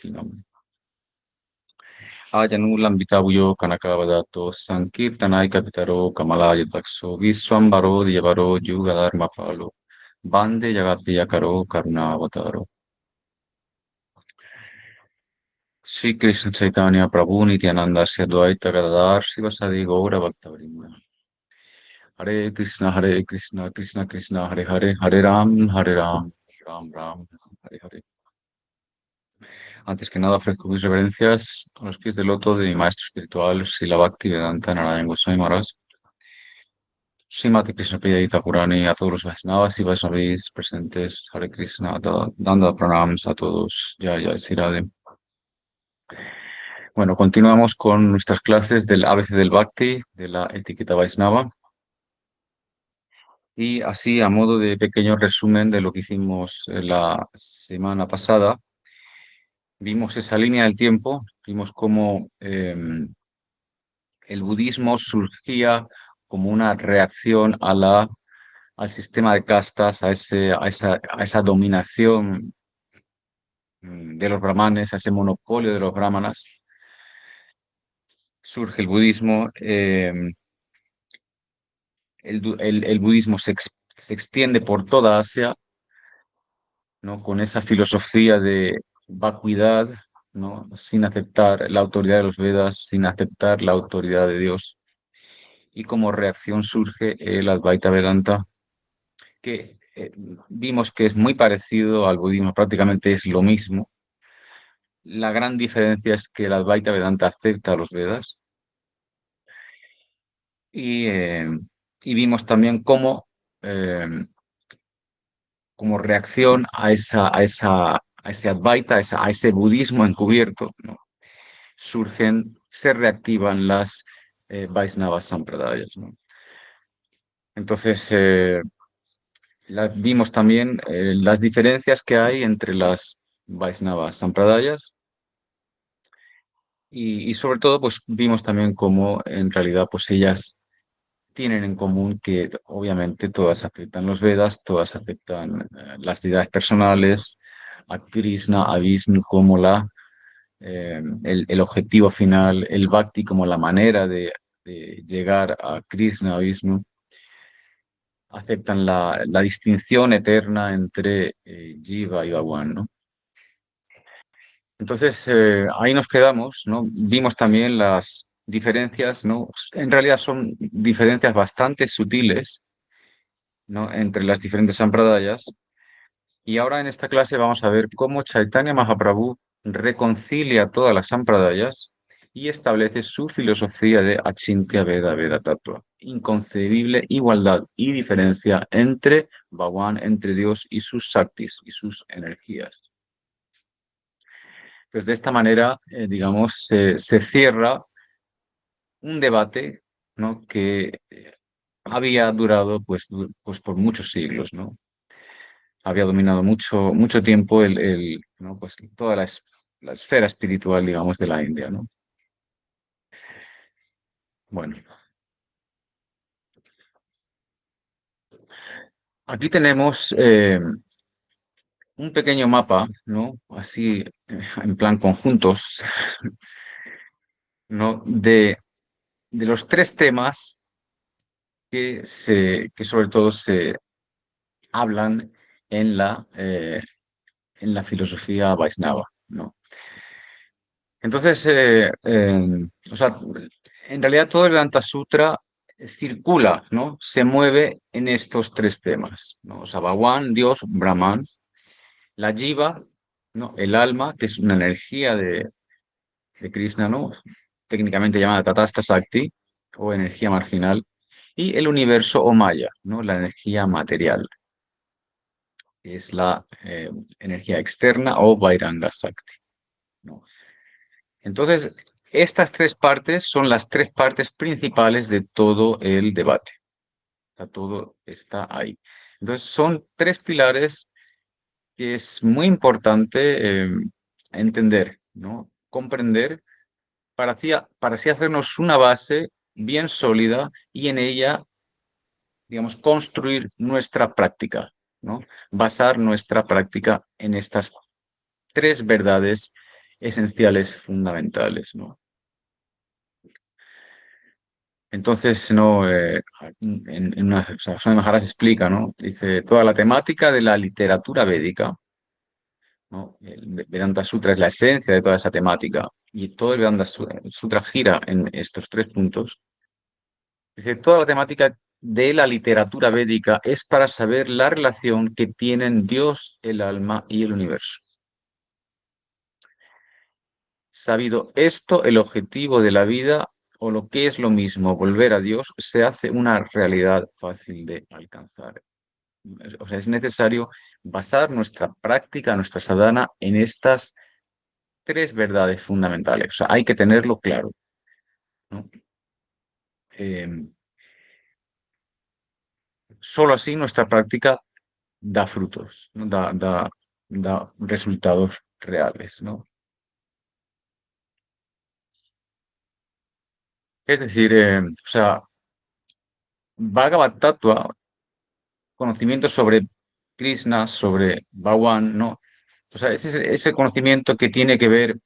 Kinam. Ajanulam Vitabuyo Kanakavadato Sankirtanai Kapitaro Kamalaya Takso Viswambaro Yavaro Yugadar Mapalo Bande Yagati Yakaro Karnavataro. Sri Krishna Chaitanya Prabhu Nityananda Sri Advaita Gadadar Sivasadi Gaura Bhaktavrinda. Hare Krishna Krishna Krishna Hare Hare Hare Ram Ram Ram Hare Hare. Antes que nada, ofrezco mis reverencias a los pies del loto de mi maestro espiritual, Srila Bhaktivedanta Narayana Goswami Maharaj, Srimati Krishna Priya Purani, a todos los Vaishnavas y Vaishnavis presentes, Hare Krishna, dando pranams a todos, Jai Sri Radhe. Bueno, continuamos con nuestras clases del ABC del Bhakti, de la etiqueta Vaishnava. Y así, a modo de pequeño resumen de lo que hicimos la semana pasada, vimos esa línea del tiempo, vimos cómo el budismo surgía como una reacción al sistema de castas, a esa dominación de los brahmanes, a ese monopolio de los brahmanas. Surge el budismo, el budismo se extiende por toda Asia, ¿no? Con esa filosofía de vacuidad, ¿no? Sin aceptar la autoridad de los Vedas, sin aceptar la autoridad de Dios. Y como reacción surge el Advaita Vedanta, que vimos que es muy parecido al budismo, prácticamente es lo mismo. La gran diferencia es que el Advaita Vedanta acepta los Vedas y, eh, y vimos también cómo, eh, como reacción a ese Advaita, a ese budismo encubierto, ¿no? Se reactivan las Vaisnavas Sampradayas, ¿no? Entonces, vimos también las diferencias que hay entre las Vaisnavas Sampradayas y sobre todo, pues vimos también cómo en realidad, pues ellas tienen en común que obviamente todas aceptan los Vedas, todas aceptan las deidades personales, a Krishna, a Vishnu como el objetivo final, el Bhakti como la manera de llegar a Krishna, a Vishnu. Aceptan la distinción eterna entre Jiva y Bhagwan, ¿no? Entonces, ahí nos quedamos, ¿no? Vimos también las diferencias, ¿no? En realidad son diferencias bastante sutiles, ¿no? Entre las diferentes sampradayas. Y ahora en esta clase vamos a ver cómo Chaitanya Mahaprabhu reconcilia todas las sampradayas y establece su filosofía de Achintya Veda Veda Tattva, inconcebible igualdad y diferencia entre Bhagwan, entre Dios y sus Shaktis y sus energías. Pues de esta manera, digamos, se cierra un debate, ¿no? Que había durado pues por muchos siglos, ¿no? Había dominado mucho tiempo ¿no? Pues toda la esfera espiritual, digamos, de la India, ¿no? Bueno, aquí tenemos un pequeño mapa, ¿no? Así, en plan conjuntos, ¿no? De los tres temas que sobre todo se hablan en en la filosofía Vaishnava, ¿no? Entonces, o sea, en realidad todo el Vedanta Sutra circula, ¿no? Se mueve en estos tres temas, ¿no? O sea, Bhagwan, Dios, Brahman, la Jiva, ¿no? El alma, que es una energía de Krishna, ¿no? Técnicamente llamada Tatasta Sakti, o energía marginal, y el universo o Maya, ¿no? La energía material, que es la energía externa o Vairanga Sakti, ¿no? Entonces, estas tres partes son las tres partes principales de todo el debate. O sea, todo está ahí. Entonces, son tres pilares que es muy importante entender, ¿no? Comprender para así hacernos una base bien sólida y en ella, digamos, construir nuestra práctica, ¿no? Basar nuestra práctica en estas tres verdades esenciales, fundamentales, ¿no? Entonces, no, en una, o sea, Swami Maharaj explica, ¿no? Dice, toda la temática de la literatura védica, ¿no? El Vedanta Sutra es la esencia de toda esa temática y todo el Sutra gira en estos tres puntos. Dice, toda la temática de la literatura védica es para saber la relación que tienen Dios, el alma y el universo. Sabido esto, el objetivo de la vida, o lo que es lo mismo, volver a Dios, se hace una realidad fácil de alcanzar. O sea, es necesario basar nuestra práctica, nuestra sadhana, en estas tres verdades fundamentales. O sea, hay que tenerlo claro, ¿no? Eh, Solo así nuestra práctica da frutos, ¿no? Da resultados reales, ¿no? Es decir, o sea, Bhagavad Tattva, conocimiento sobre Krishna, sobre Bhagwan, ¿no? O sea, ese conocimiento que tiene que ver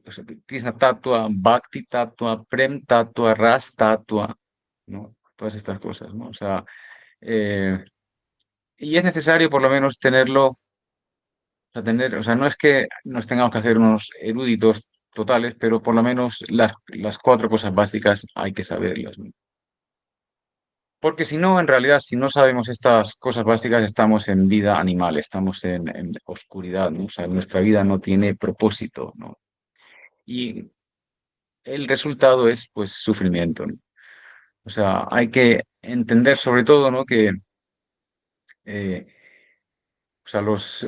o sea, Krishna Tattva, Bhakti Tattva, Prem Tattva, Ras Tattva, ¿no? Todas estas cosas, ¿no? O sea, eh, y es necesario por lo menos tenerlo, o sea, no es que nos tengamos que hacer unos eruditos totales, pero por lo menos las cuatro cosas básicas hay que saberlas, ¿no? Porque si no, en realidad, si no sabemos estas cosas básicas, estamos en vida animal, estamos en oscuridad, ¿no? O sea, nuestra vida no tiene propósito, ¿no? Y el resultado es, pues, sufrimiento, ¿no? O sea, hay que entender sobre todo, ¿no? Que, eh, o sea, los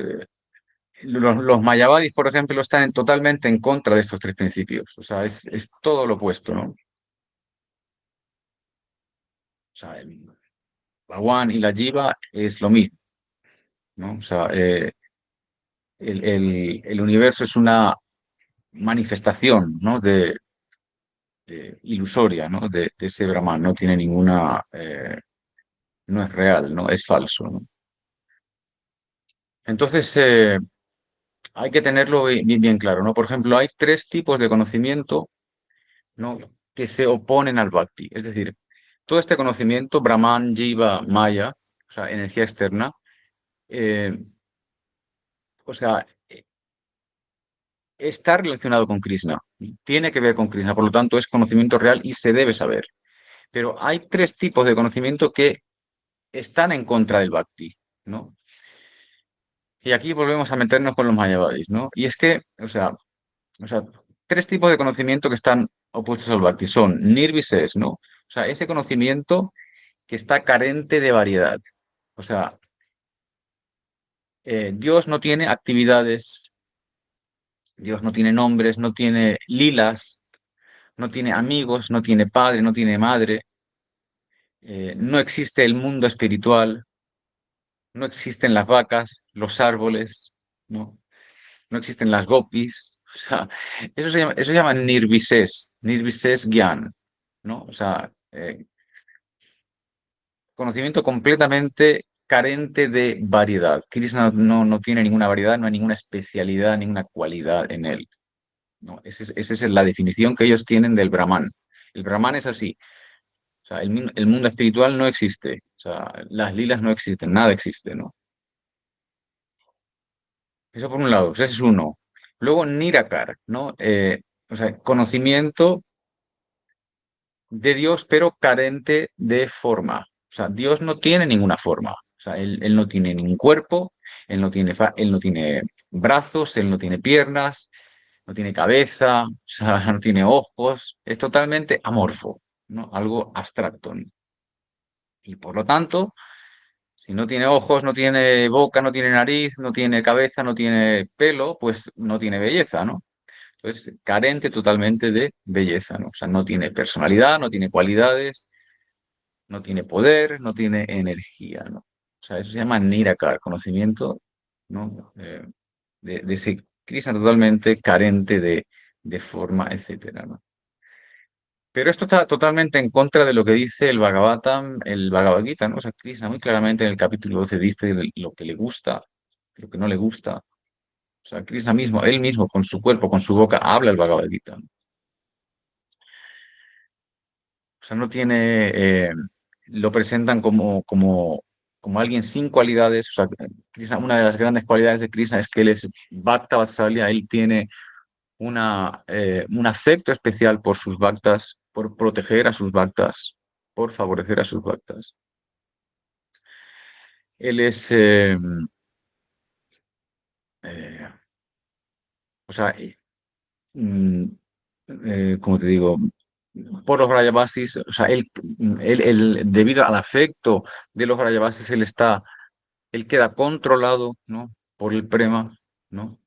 mayavadis, por ejemplo, están totalmente en contra de estos tres principios. O sea, es todo lo opuesto, ¿no? O sea, el Bhagwan y la Jiva es lo mismo, ¿no? O sea, el universo es una manifestación, ¿no? Ilusoria, ¿no? De ese Brahman, no tiene ninguna, no es real, ¿no? Es falso, ¿no? Entonces, hay que tenerlo bien, bien claro, ¿no? Por ejemplo, hay tres tipos de conocimiento, ¿no? Que se oponen al Bhakti. Es decir, todo este conocimiento, Brahman, Jiva, Maya, o sea, energía externa, eh, o sea, está relacionado con Krishna, tiene que ver con Krishna, por lo tanto es conocimiento real y se debe saber. Pero hay tres tipos de conocimiento que están en contra del Bhakti, ¿no? Y aquí volvemos a meternos con los Mayavadis, ¿no? Y es que, o sea, tres tipos de conocimiento que están opuestos al Bhakti son Nirvises, ¿no? O sea, ese conocimiento que está carente de variedad. O sea, Dios no tiene actividades, Dios no tiene nombres, no tiene lilas, no tiene amigos, no tiene padre, no tiene madre, no existe el mundo espiritual, no existen las vacas, los árboles, ¿no? No existen las gopis. O sea, eso se llama nirvises gyan, ¿no? O sea, conocimiento completamente carente de variedad. Krishna no tiene ninguna variedad, no hay ninguna especialidad, ninguna cualidad en él, ¿no? Esa es la definición que ellos tienen del Brahman. El Brahman es así. O sea, el mundo espiritual no existe. O sea, las lilas no existen, nada existe, ¿no? Eso por un lado, ese es uno. Luego, Nirakar, ¿no? O sea, conocimiento de Dios, pero carente de forma. O sea, Dios no tiene ninguna forma. O sea, él no tiene ningún cuerpo, él no tiene brazos, él no tiene piernas, no tiene cabeza, o sea, no tiene ojos. Es totalmente amorfo, ¿no? Algo abstracto, ¿no? Y por lo tanto, si no tiene ojos, no tiene boca, no tiene nariz, no tiene cabeza, no tiene pelo, pues no tiene belleza, ¿no? Entonces, carente totalmente de belleza, ¿no? O sea, no tiene personalidad, no tiene cualidades, no tiene poder, no tiene energía, ¿no? O sea, eso se llama Nirakar, conocimiento, ¿no? De ese Krishna totalmente carente de forma, etcétera, ¿no? Pero esto está totalmente en contra de lo que dice el Bhagavatam, el Bhagavad Gita, ¿no? O sea, Krishna muy claramente en el capítulo 12 dice lo que le gusta, lo que no le gusta. O sea, Krishna mismo, él mismo, con su cuerpo, con su boca, habla el Bhagavad Gita. O sea, no tiene, lo presentan como alguien sin cualidades. O sea, una de las grandes cualidades de Krishna es que él es Bhakta Vatsalya, él tiene un afecto especial por sus bhaktas, por proteger a sus bhaktas, por favorecer a sus bhaktas. Él es, eh, o sea, mm, como te digo, por los Brajavasis, o sea, debido al afecto de los Brajavasis, él queda controlado, ¿no? Por el prema, ¿no?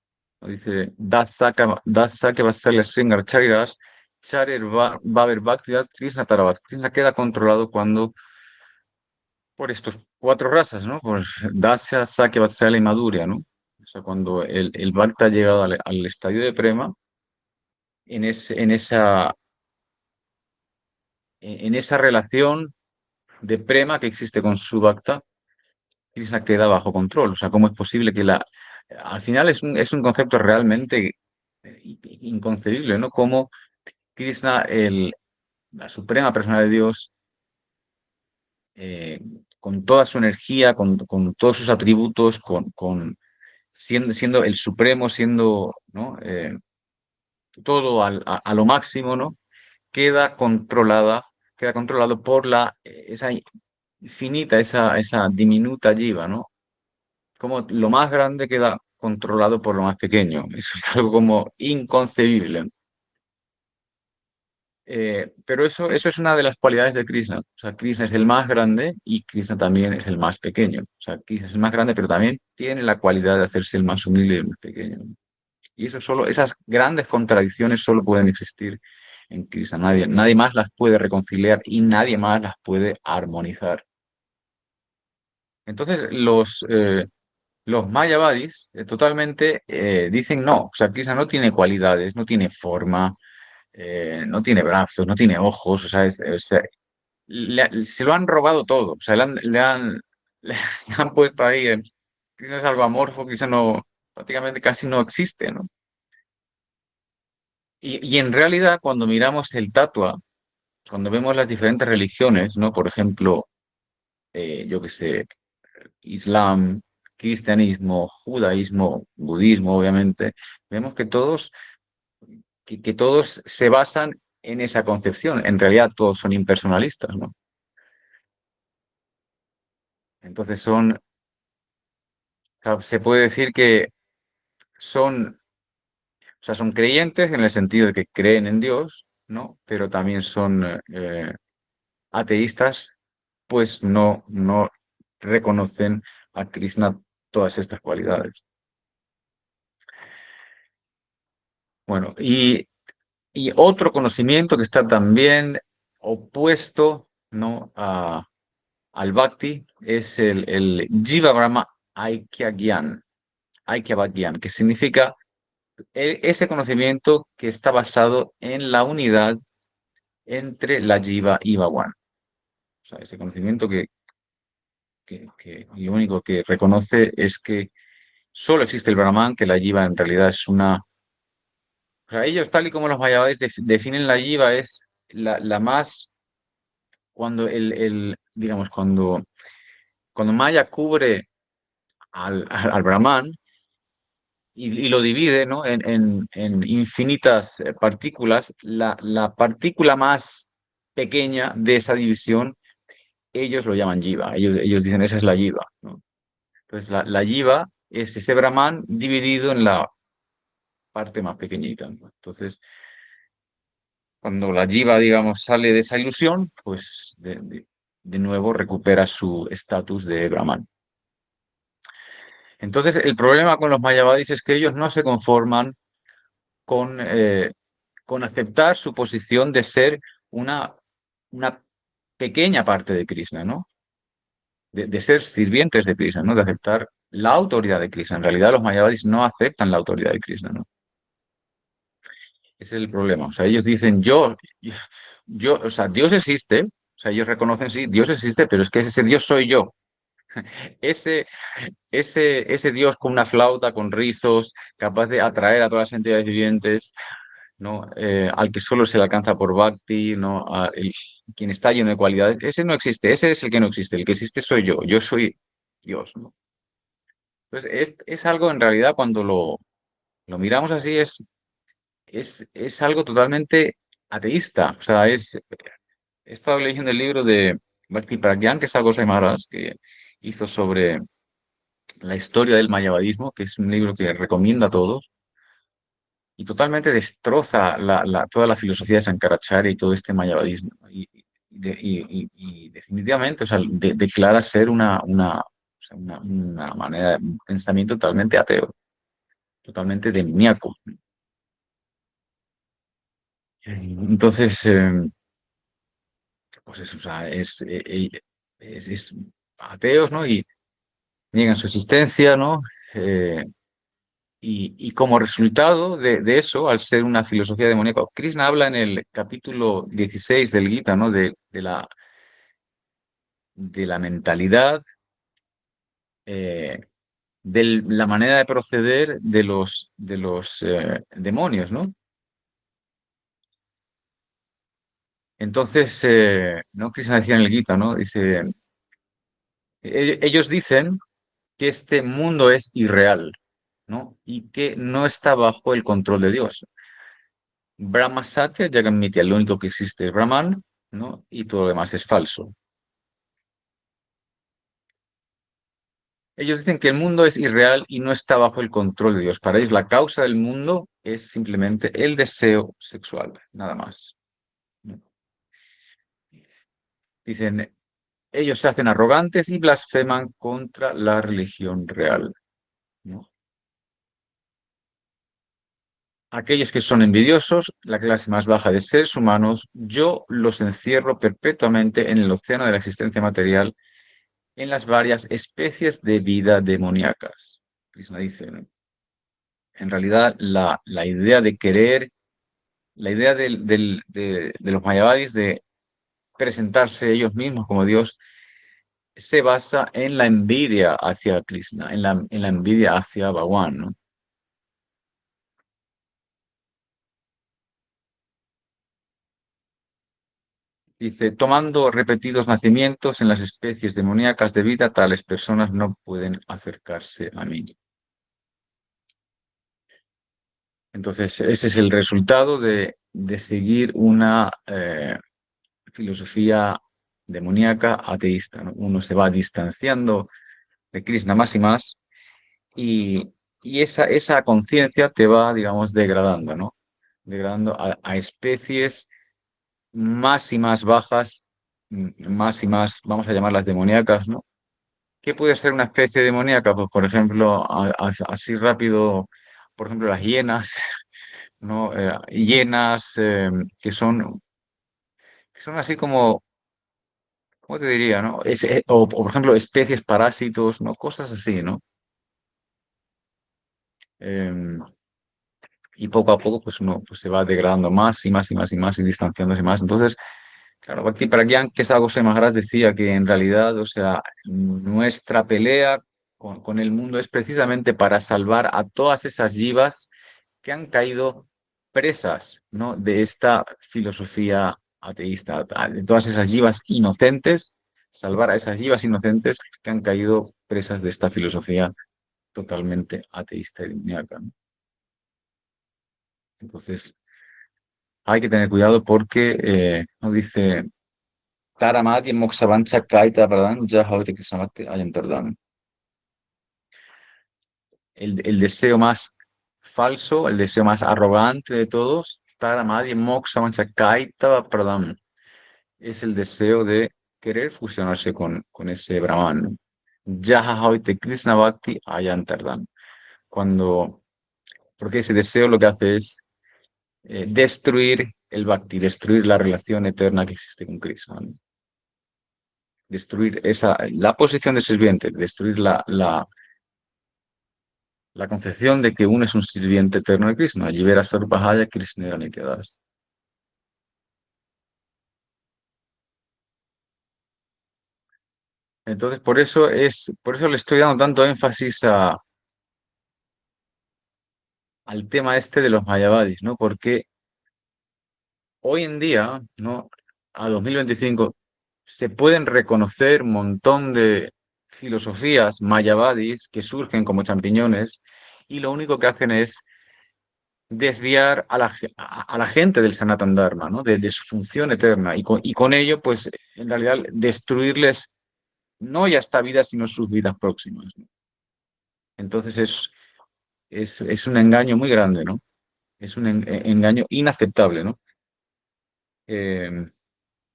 Dice, das saka vasalya sringar chariras, charir vaver bhaktidat krishna taravat. Krishna queda controlado cuando, por estos cuatro razas, ¿no? Por dasya, sakya, vatsalya y madhurya, ¿no? O sea, cuando el bhakta ha llegado al estadio de prema, en esa relación de prema que existe con su bhakta, Krishna queda bajo control. O sea, ¿cómo es posible que al final es un concepto realmente inconcebible, ¿no? Cómo Krishna, la suprema persona de Dios, eh, con toda su energía, con todos sus atributos, siendo el supremo, siendo, ¿no? Todo a lo máximo, ¿no? Queda controlado por esa infinita, esa diminuta yiva, ¿no? Como lo más grande queda controlado por lo más pequeño. Eso es algo como inconcebible. Pero eso es una de las cualidades de Krishna. O sea, Krishna es el más grande y Krishna también es el más pequeño. O sea, Krishna es el más grande, pero también tiene la cualidad de hacerse el más humilde y el más pequeño. Y esas grandes contradicciones solo pueden existir en Krishna. Nadie más las puede reconciliar y nadie más las puede armonizar. Entonces, los mayavadis totalmente dicen no, o sea, Krishna no tiene cualidades, no tiene forma, no tiene brazos, no tiene ojos, o sea, se lo han robado todo, o sea, le han puesto ahí, Krishna es algo amorfo, Krishna no, prácticamente casi no existe, ¿no? Y en realidad, cuando miramos el tatua, cuando vemos las diferentes religiones, ¿no? Por ejemplo, yo qué sé, Islam, cristianismo, judaísmo, budismo, obviamente, vemos que todos se basan en esa concepción. En realidad, todos son impersonalistas, ¿no? Entonces o sea, se puede decir que son creyentes en el sentido de que creen en Dios, ¿no? Pero también son ateístas, pues no reconocen a Krishna todas estas cualidades. Bueno, y otro conocimiento que está también opuesto, ¿no? al Bhakti es el Jiva Brahma Aikya Gyan, Aikya Bhakti Gyan, que significa ese conocimiento que está basado en la unidad entre la Jiva y Bhagwan. O sea, ese conocimiento que lo único que reconoce es que solo existe el Brahman, que la Jiva en realidad es una. O sea, ellos, tal y como los mayavadis definen la Jiva, es la más. Digamos, cuando Maya cubre al Brahman y lo divide, ¿no? en infinitas partículas, la partícula más pequeña de esa división, ellos lo llaman Jiva. Ellos dicen, esa es la Jiva, ¿no? Entonces, la Jiva es ese Brahman dividido en la parte más pequeñita, ¿no? Entonces, cuando la Jiva, digamos, sale de esa ilusión, pues de nuevo recupera su estatus de Brahman. Entonces, el problema con los mayavadis es que ellos no se conforman con, eh, con aceptar su posición de ser una pequeña parte de Krishna, ¿no? De ser sirvientes de Krishna, ¿no? De aceptar la autoridad de Krishna. En realidad, los mayavadis no aceptan la autoridad de Krishna, ¿no? Ese es el problema. O sea, ellos dicen, o sea, Dios existe, o sea, ellos reconocen, sí, Dios existe, pero es que ese Dios soy yo. Ese, ese Dios con una flauta, con rizos, capaz de atraer a todas las entidades vivientes, ¿no? Al que solo se le alcanza por Bhakti, ¿no? Quien está lleno de cualidades, ese no existe, ese es el que no existe, el que existe soy yo soy Dios, ¿no? Entonces, es algo en realidad cuando lo miramos así, es algo totalmente ateísta, o sea, he estado leyendo el libro de Bhakti Pragyan, que es algo Maharaj, que hizo sobre la historia del mayavadismo, que es un libro que recomiendo a todos, y totalmente destroza toda la filosofía de Sankaracharya y todo este mayavadismo. Y definitivamente, o sea, declara ser o sea, una manera, un pensamiento totalmente ateo, totalmente demoníaco. Entonces, pues eso, o sea, es ateos, ¿no? Y niegan su existencia, ¿no? Eh, y como resultado de eso, al ser una filosofía demoníaca, Krishna habla en el capítulo 16 del Gita, ¿no? De la mentalidad, eh, de la manera de proceder de los demonios, ¿no? Entonces, ¿no? Krishna decía en el Gita, ¿no? Dice, ellos dicen que este mundo es irreal, ¿no? Y que no está bajo el control de Dios. Brahma Satya Jagan Mitya, lo único que existe es Brahman, ¿no? Y todo lo demás es falso. Ellos dicen que el mundo es irreal y no está bajo el control de Dios. Para ellos la causa del mundo es simplemente el deseo sexual, nada más, ¿no? Dicen, ellos se hacen arrogantes y blasfeman contra la religión real, ¿no? Aquellos que son envidiosos, la clase más baja de seres humanos, yo los encierro perpetuamente en el océano de la existencia material, en las varias especies de vida demoníacas. Krishna dice, ¿no? En realidad, la idea de querer, la idea de los mayavadis de presentarse ellos mismos como Dios, se basa en la envidia hacia Krishna, en la envidia hacia Bhagwan, ¿no? Dice, tomando repetidos nacimientos en las especies demoníacas de vida, tales personas no pueden acercarse a mí. Entonces, ese es el resultado de seguir una filosofía demoníaca ateísta, ¿no? Uno se va distanciando de Krishna más y más y, y esa conciencia te va, digamos, degradando, ¿no? Degradando a especies más y más bajas, más y más, vamos a llamarlas demoníacas, ¿no? ¿Qué puede ser una especie demoníaca? Pues, por ejemplo, así rápido, por ejemplo, las hienas, ¿no? Hienas que son así como, ¿cómo te diría, no? O, por ejemplo, especies parásitos, ¿no? Cosas así, ¿no? Em, y poco a poco, pues uno pues, se va degradando más y más y más y más y distanciándose más. Entonces, claro, Bhakti Pragyan, que es algo que Maharaj decía que en realidad, o sea, nuestra pelea con el mundo es precisamente para salvar a todas esas jivas que han caído presas, ¿no? De esta filosofía ateísta, de todas esas jivas inocentes, salvar a esas jivas inocentes que han caído presas de esta filosofía totalmente ateísta y demoníaca, ¿no? Entonces, hay que tener cuidado porque no dice Taramati Moksavancha Kaita Pradhan Jahavati Krishnamati Ayantardhan. El deseo más falso, el deseo más arrogante de todos, Taramati Moksavancha Kaita Pradhan, es el deseo de querer fusionarse con ese Brahman. Jahavati Krishnavati Ayantardhan. Cuando, porque ese deseo lo que hace es destruir el bhakti, destruir la relación eterna que existe con Krishna, ¿no? Destruir la posición de sirviente, destruir la concepción de que uno es un sirviente eterno de Krishna. Libera Sarvahaya Krishna Nityadas. Entonces, por eso le estoy dando tanto énfasis al tema este de los mayavadis, ¿no? Porque hoy en día, ¿no? A 2025 se pueden reconocer un montón de filosofías mayavadis que surgen como champiñones y lo único que hacen es desviar a la gente del Sanatan Dharma, ¿no? De su función eterna y con ello, pues, en realidad, destruirles no ya esta vida, sino sus vidas próximas, ¿no? Entonces es un engaño muy grande, ¿no? Es un engaño inaceptable, ¿no? Eh,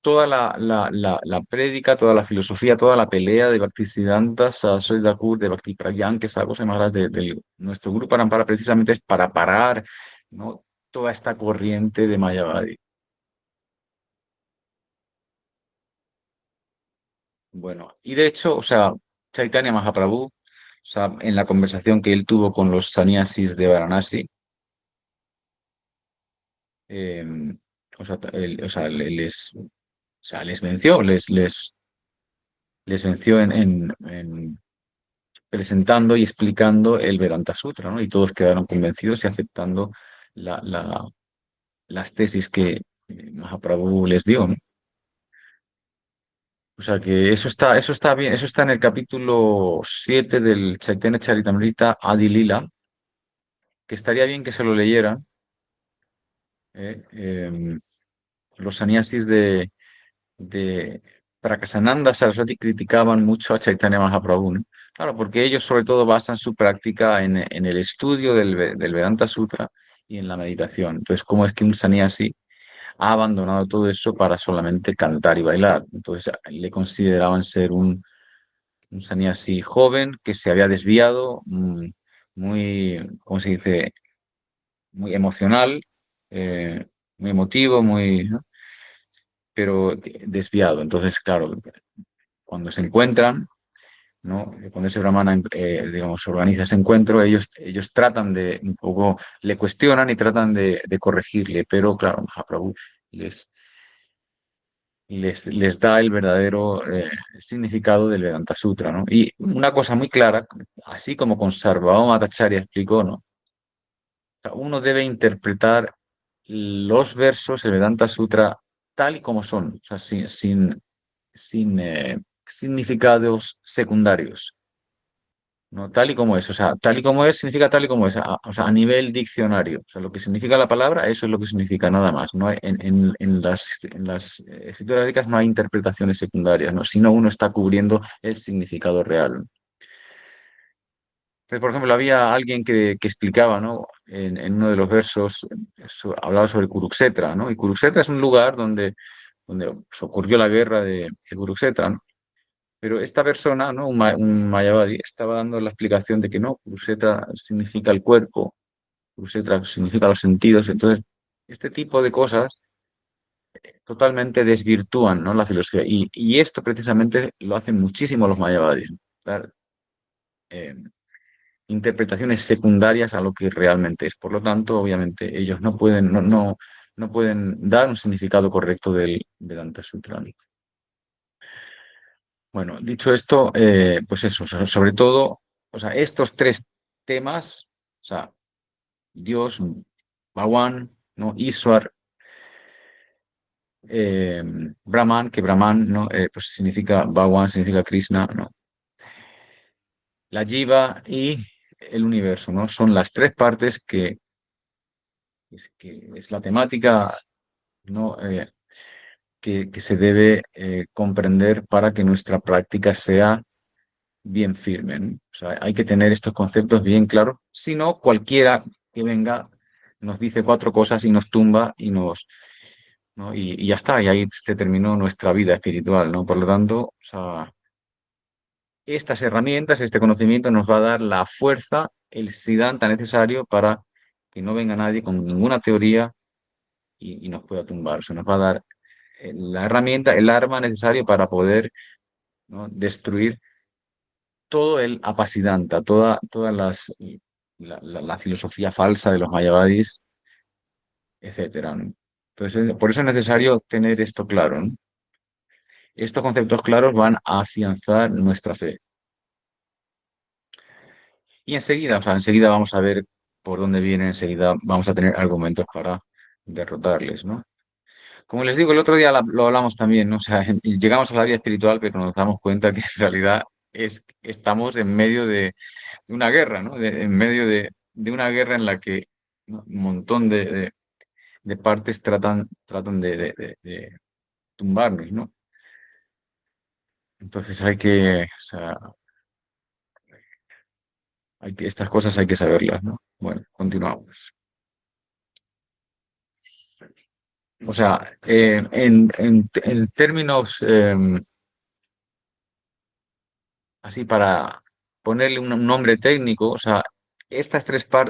toda la prédica, toda la filosofía, toda la pelea de Bhaktisiddhanta Saraswati Thakur, de Bhakti Pragyan, que es algo más de nuestro grupo Parampara, precisamente es para parar, ¿no? Toda esta corriente de Mayavadi. Bueno, y de hecho, o sea, Chaitanya Mahaprabhu, o sea, en la conversación que él tuvo con los sannyasis de Varanasi, eh, o sea, o sea, les venció, les venció en presentando y explicando el Vedanta Sutra, ¿no? Y todos quedaron convencidos y aceptando la- la- las tesis que Mahaprabhu les dio, ¿no? O sea que eso está bien, eso está en el capítulo 7 del Chaitanya Charitamrita Adi Lila, que estaría bien que se lo leyeran, los sannyasis de Prakasananda Saraswati criticaban mucho a Chaitanya Mahaprabhu, ¿no? Claro, porque ellos sobre todo basan su práctica en el estudio del Vedanta Sutra y en la meditación. Entonces, ¿cómo es que un sannyasi ha abandonado todo eso para solamente cantar y bailar? Entonces, le consideraban ser un sannyasi joven que se había desviado, muy, ¿cómo se dice? Muy emocional, eh, muy emotivo, muy, ¿no? Pero desviado. Entonces, claro, cuando se encuentran, ¿no? Cuando ese brahmana, digamos, organiza ese encuentro, ellos tratan de, un poco, le cuestionan y tratan de corregirle, pero claro, Mahaprabhu les, les da el verdadero significado del Vedanta Sutra, ¿no? Y una cosa muy clara, así como con Sarvabhauma Bhattacharya explicó, ¿no? O sea, uno debe interpretar los versos, el Vedanta Sutra, tal y como son, o sea, sin significados secundarios. ¿No? Tal y como es, o sea, tal y como es significa tal y como es, o sea, a nivel diccionario, o sea, lo que significa la palabra, eso es lo que significa nada más, no hay, en las escrituras védicas no hay interpretaciones secundarias, ¿no? Sino uno está cubriendo el significado real. Entonces, por ejemplo, había alguien que explicaba, ¿no? En uno de los versos, hablaba sobre Kuruksetra, ¿no? Y Kuruksetra es un lugar donde pues, ocurrió la guerra de Kuruksetra, ¿no? Pero esta persona, ¿no? Un Mayavadi, estaba dando la explicación de que no, Kurukshetra significa el cuerpo, Kurukshetra significa los sentidos. Entonces, este tipo de cosas totalmente desvirtúan, ¿no? La filosofía. Y esto precisamente lo hacen muchísimo los Mayavadis, ¿no? Dar eh, interpretaciones secundarias a lo que realmente es. Por lo tanto, obviamente, ellos no pueden dar un significado correcto del Vedanta Sutra. Bueno, dicho esto, pues eso, sobre todo, o sea, estos tres temas, o sea, Dios, Bhagwan, ¿no? Ishwar, eh, Brahman, que Brahman, ¿no? Pues significa, Bhagwan significa Krishna, ¿no? La Jiva y el universo, ¿no? Son las tres partes que es la temática, ¿no? Que se debe comprender para que nuestra práctica sea bien firme, ¿no? O sea, hay que tener estos conceptos bien claros, si no, cualquiera que venga nos dice cuatro cosas y nos tumba ¿no? Y ya está, y ahí se terminó nuestra vida espiritual, ¿no? Por lo tanto, o sea, estas herramientas, este conocimiento nos va a dar la fuerza, el siddhanta necesario para que no venga nadie con ninguna teoría y nos pueda tumbar. O sea, nos va a dar la herramienta, el arma necesario para poder, ¿no? Destruir todo el Apasiddhanta, todas la filosofía falsa de los mayavadis, etcétera, ¿no? Entonces, por eso es necesario tener esto claro, ¿no? Estos conceptos claros van a afianzar nuestra fe. Y enseguida, o sea, enseguida vamos a ver por dónde viene, enseguida vamos a tener argumentos para derrotarles, ¿no? Como les digo, el otro día lo hablamos también, ¿no? O sea, llegamos a la vida espiritual, pero nos damos cuenta que en realidad estamos en medio de una guerra, ¿no? En medio de una guerra en la que, ¿no?, un montón de partes tratan de tumbarnos, ¿no? Entonces o sea, estas cosas hay que saberlas, ¿no? Bueno, continuamos. O sea, en términos así para ponerle un nombre técnico, o sea,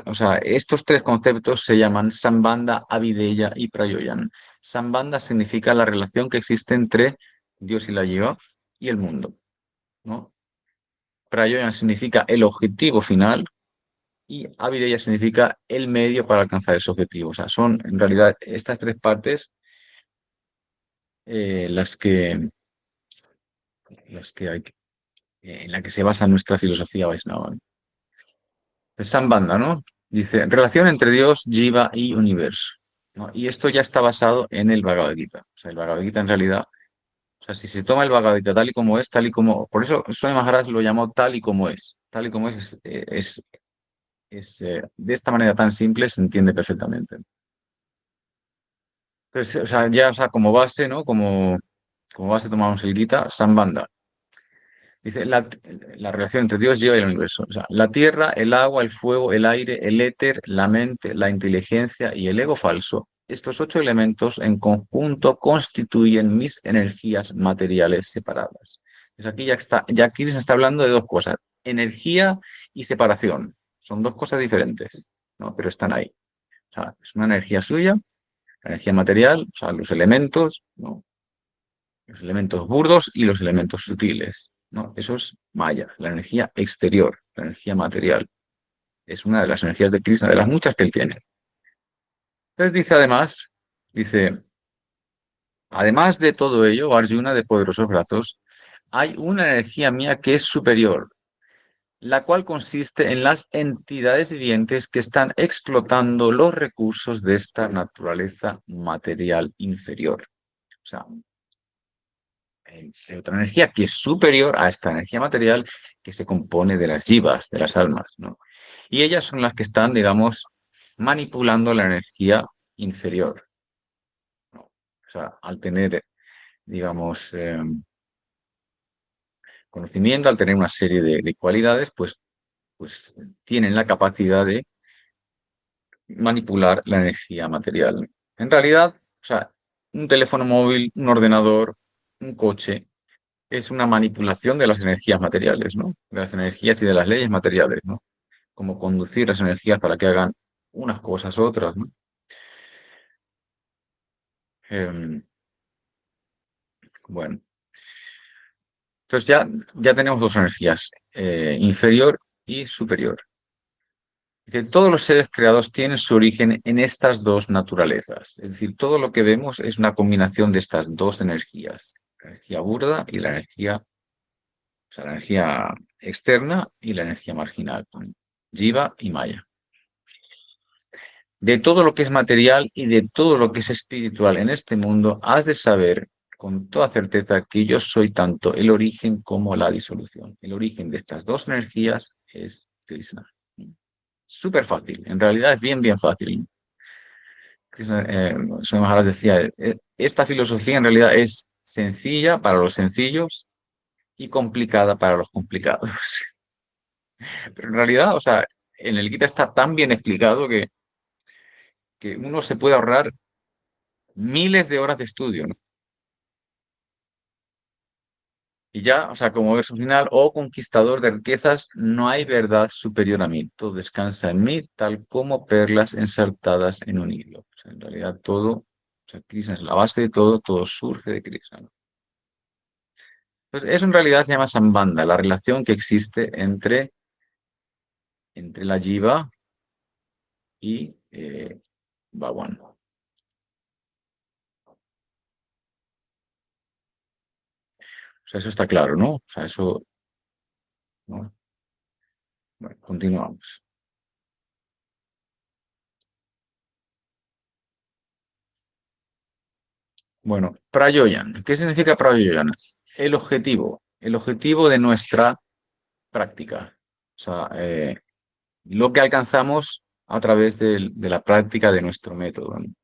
o sea, estos tres conceptos se llaman Sambandha, Avideya y Prayoyan. Sambandha significa la relación que existe entre Dios y la Jiva y el mundo, ¿no? Prayoyan significa el objetivo final y Avideya significa el medio para alcanzar ese objetivo. O sea, son en realidad estas tres partes las que hay, en la que se basa nuestra filosofía Vaishnava. Sambandha, ¿no? Dice, relación entre Dios, Jiva y universo, ¿no? Y esto ya está basado en el Bhagavad Gita. O sea, el Bhagavad Gita en realidad, o sea, si se toma el Bhagavad Gita tal y como es, tal y como, por eso Swami Maharaj lo llamó tal y como es. Tal y como de esta manera tan simple se entiende perfectamente. Entonces, o sea, ya, o sea, como base, ¿no? Como base tomamos el Gita, Sambandha. Dice la relación entre Dios y el universo. O sea, la tierra, el agua, el fuego, el aire, el éter, la mente, la inteligencia y el ego falso. Estos ocho elementos en conjunto constituyen mis energías materiales separadas. Pues aquí ya Krishna está hablando de dos cosas, energía y separación. Son dos cosas diferentes, ¿no? Pero están ahí. O sea, es una energía suya, la energía material, o sea, los elementos, ¿no? Los elementos burdos y los elementos sutiles, ¿no? Eso es Maya, la energía exterior, la energía material. Es una de las energías de Krishna, de las muchas que él tiene. Entonces dice, además de todo ello, Arjuna de poderosos brazos, hay una energía mía que es superior, la cual consiste en las entidades vivientes que están explotando los recursos de esta naturaleza material inferior. O sea, otra energía que es superior a esta energía material que se compone de las jivas, de las almas, ¿no? Y ellas son las que están, digamos, manipulando la energía inferior, ¿no? O sea, al tener, digamos, conocimiento, al tener una serie de cualidades, pues tienen la capacidad de manipular la energía material. En realidad, o sea, un teléfono móvil, un ordenador, un coche, es una manipulación de las energías materiales, ¿no? De las energías y de las leyes materiales, ¿no? Como conducir las energías para que hagan unas cosas u otras, ¿no? Em, bueno, entonces ya tenemos dos energías, inferior y superior. Dice, todos los seres creados tienen su origen en estas dos naturalezas. Es decir, todo lo que vemos es una combinación de estas dos energías, la energía burda y la energía, o sea, la energía externa y la energía marginal, ¿no? Jiva y Maya. De todo lo que es material y de todo lo que es espiritual en este mundo, has de saber con toda certeza que yo soy tanto el origen como la disolución. El origen de estas dos energías es Krishna. Súper fácil, en realidad es bien, bien fácil. Krishna, Swami Maharaj decía, esta filosofía en realidad es sencilla para los sencillos y complicada para los complicados. Pero en realidad, o sea, en el Gita está tan bien explicado que uno se puede ahorrar miles de horas de estudio, ¿no? Y ya, o sea, como verso final, oh conquistador de riquezas, no hay verdad superior a mí. Todo descansa en mí, tal como perlas ensartadas en un hilo. O sea, en realidad todo, o sea, Krishna es la base de todo, todo surge de Krishna, ¿no? Entonces, eso en realidad se llama Sambandha, la relación que existe entre la Jiva y Bhagwan. O sea, eso está claro, ¿no? O sea, eso, ¿no? Bueno, continuamos. Bueno, Prayoyan. ¿Qué significa Prayoyan? El objetivo de nuestra práctica. O sea, lo que alcanzamos a través de la práctica de nuestro método, ¿no?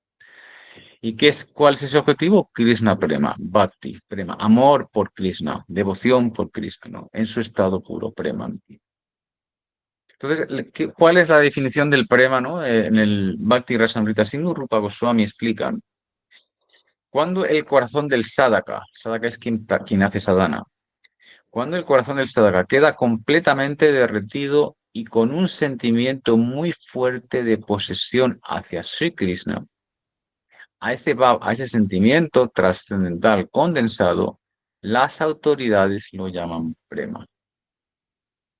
¿Y cuál es ese objetivo? Krishna Prema, Bhakti, Prema, amor por Krishna, devoción por Krishna, ¿no? En su estado puro, Prema. Entonces, ¿cuál es la definición del Prema, ¿no? En el Bhakti Rasamrita Sindhu, Rupa Goswami explican, cuando el corazón del sadhaka, sadhaka es quien hace sadhana, cuando el corazón del sadhaka queda completamente derretido y con un sentimiento muy fuerte de posesión hacia Sri Krishna, a ese sentimiento trascendental condensado, las autoridades lo llaman prema.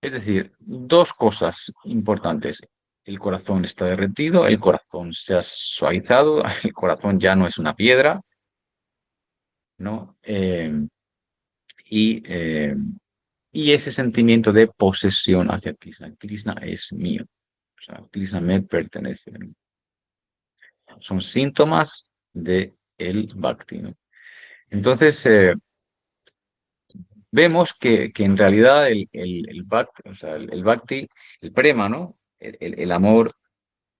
Es decir, dos cosas importantes. El corazón está derretido, el corazón se ha suavizado, el corazón ya no es una piedra, ¿no? Y, eh, y ese sentimiento de posesión hacia Krishna. Krishna es mío, o sea, Krishna me pertenece, ¿no? Son síntomas de el bhakti, ¿no? Entonces, vemos que en realidad el bhakti, o sea, el bhakti, el prema, ¿no? El amor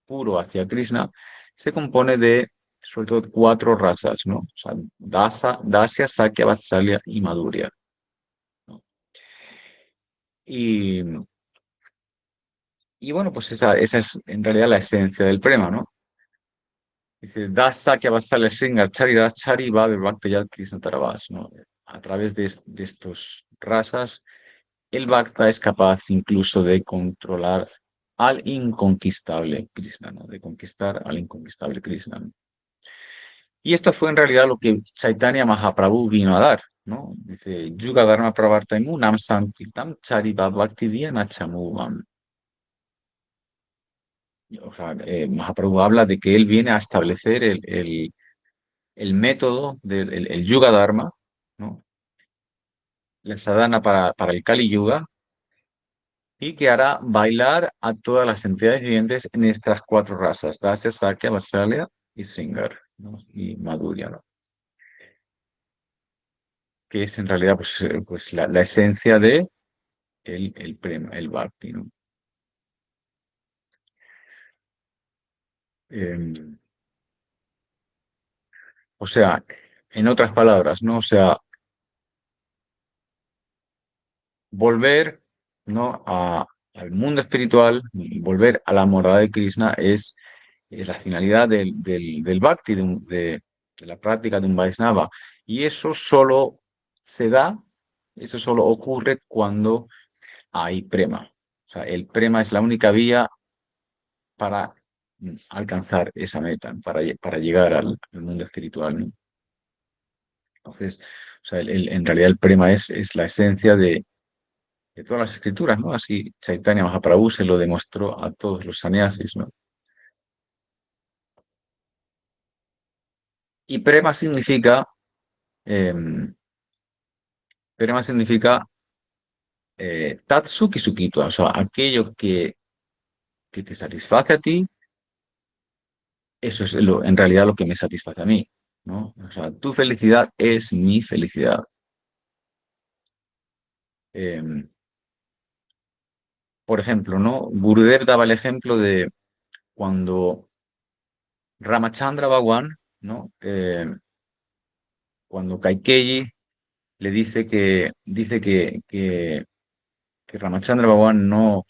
puro hacia Krishna se compone de, sobre todo, cuatro razas, ¿no? O sea, Dasya, Sakya, Vatsalya y Madhurya, ¿no? Y, y bueno, pues esa es en realidad la esencia del prema, ¿no? Dice, Das Sakya, Vatsalya, Sringar, Chari, Das, Chari, Bhave, Bhaktiyat, Krishna Taravas, ¿no? A través de estos razas el Bhakta es capaz incluso de controlar al inconquistable Krishna, ¿no? De conquistar al inconquistable Krishna, ¿no? Y esto fue en realidad lo que Chaitanya Mahaprabhu vino a dar, ¿no? Dice, Yuga Dharma Pravartaimu Nam Sankirtam Chariva Bhakti Nachamuvam. O sea, Mahaprabhu habla de que él viene a establecer el método del el Yuga Dharma, ¿no? La sadhana para el Kali Yuga, y que hará bailar a todas las entidades vivientes en estas cuatro razas, Dasya, Sakya, Vatsalya y Sringar, ¿no? Y Madhurya, ¿no? Que es en realidad pues la esencia de el prema, el bhakti, ¿no? Eh, o sea, en otras palabras, ¿no? O sea, volver, ¿no? Al mundo espiritual, y volver a la morada de Krishna es la finalidad del bhakti, de la práctica de un Vaisnava. Y eso solo se da, eso solo ocurre cuando hay prema. O sea, el prema es la única vía para alcanzar esa meta, para llegar al mundo espiritual, ¿no? Entonces, o sea, en realidad el prema es la esencia de todas las escrituras, ¿no? Así Chaitanya Mahaprabhu se lo demostró a todos los sannyasis, ¿no? Y em, prema significa Tatsuki Sukito, o sea, aquello que te satisface a ti, eso es en realidad lo que me satisface a mí, ¿no? O sea, tu felicidad es mi felicidad. Eh, por ejemplo, ¿no? Gurudev daba el ejemplo de cuando Ramachandra Bhagwan, ¿no? Cuando Kaikeyi le dice que Ramachandra Bhagwan no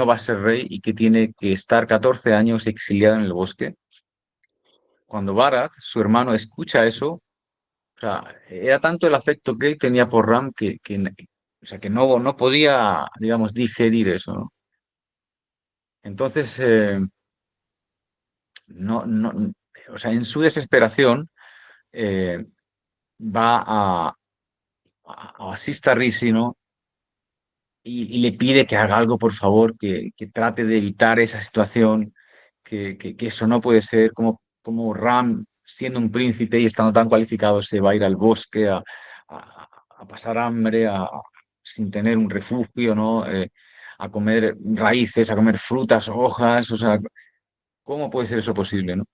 va a ser rey y que tiene que estar 14 años exiliado en el bosque. Cuando Bharat, su hermano, escucha eso, o sea, era tanto el afecto que él tenía por Ram o sea, que no podía, digamos, digerir eso, ¿no? Entonces, o sea, en su desesperación, eh, va a Sista Risi, ¿no? Y le pide que haga algo, por favor, que trate de evitar esa situación, que eso no puede ser, como Ram, siendo un príncipe y estando tan cualificado, se va a ir al bosque a pasar hambre, sin tener un refugio, ¿no? A comer raíces, a comer frutas, hojas, o sea, ¿cómo puede ser eso posible, no?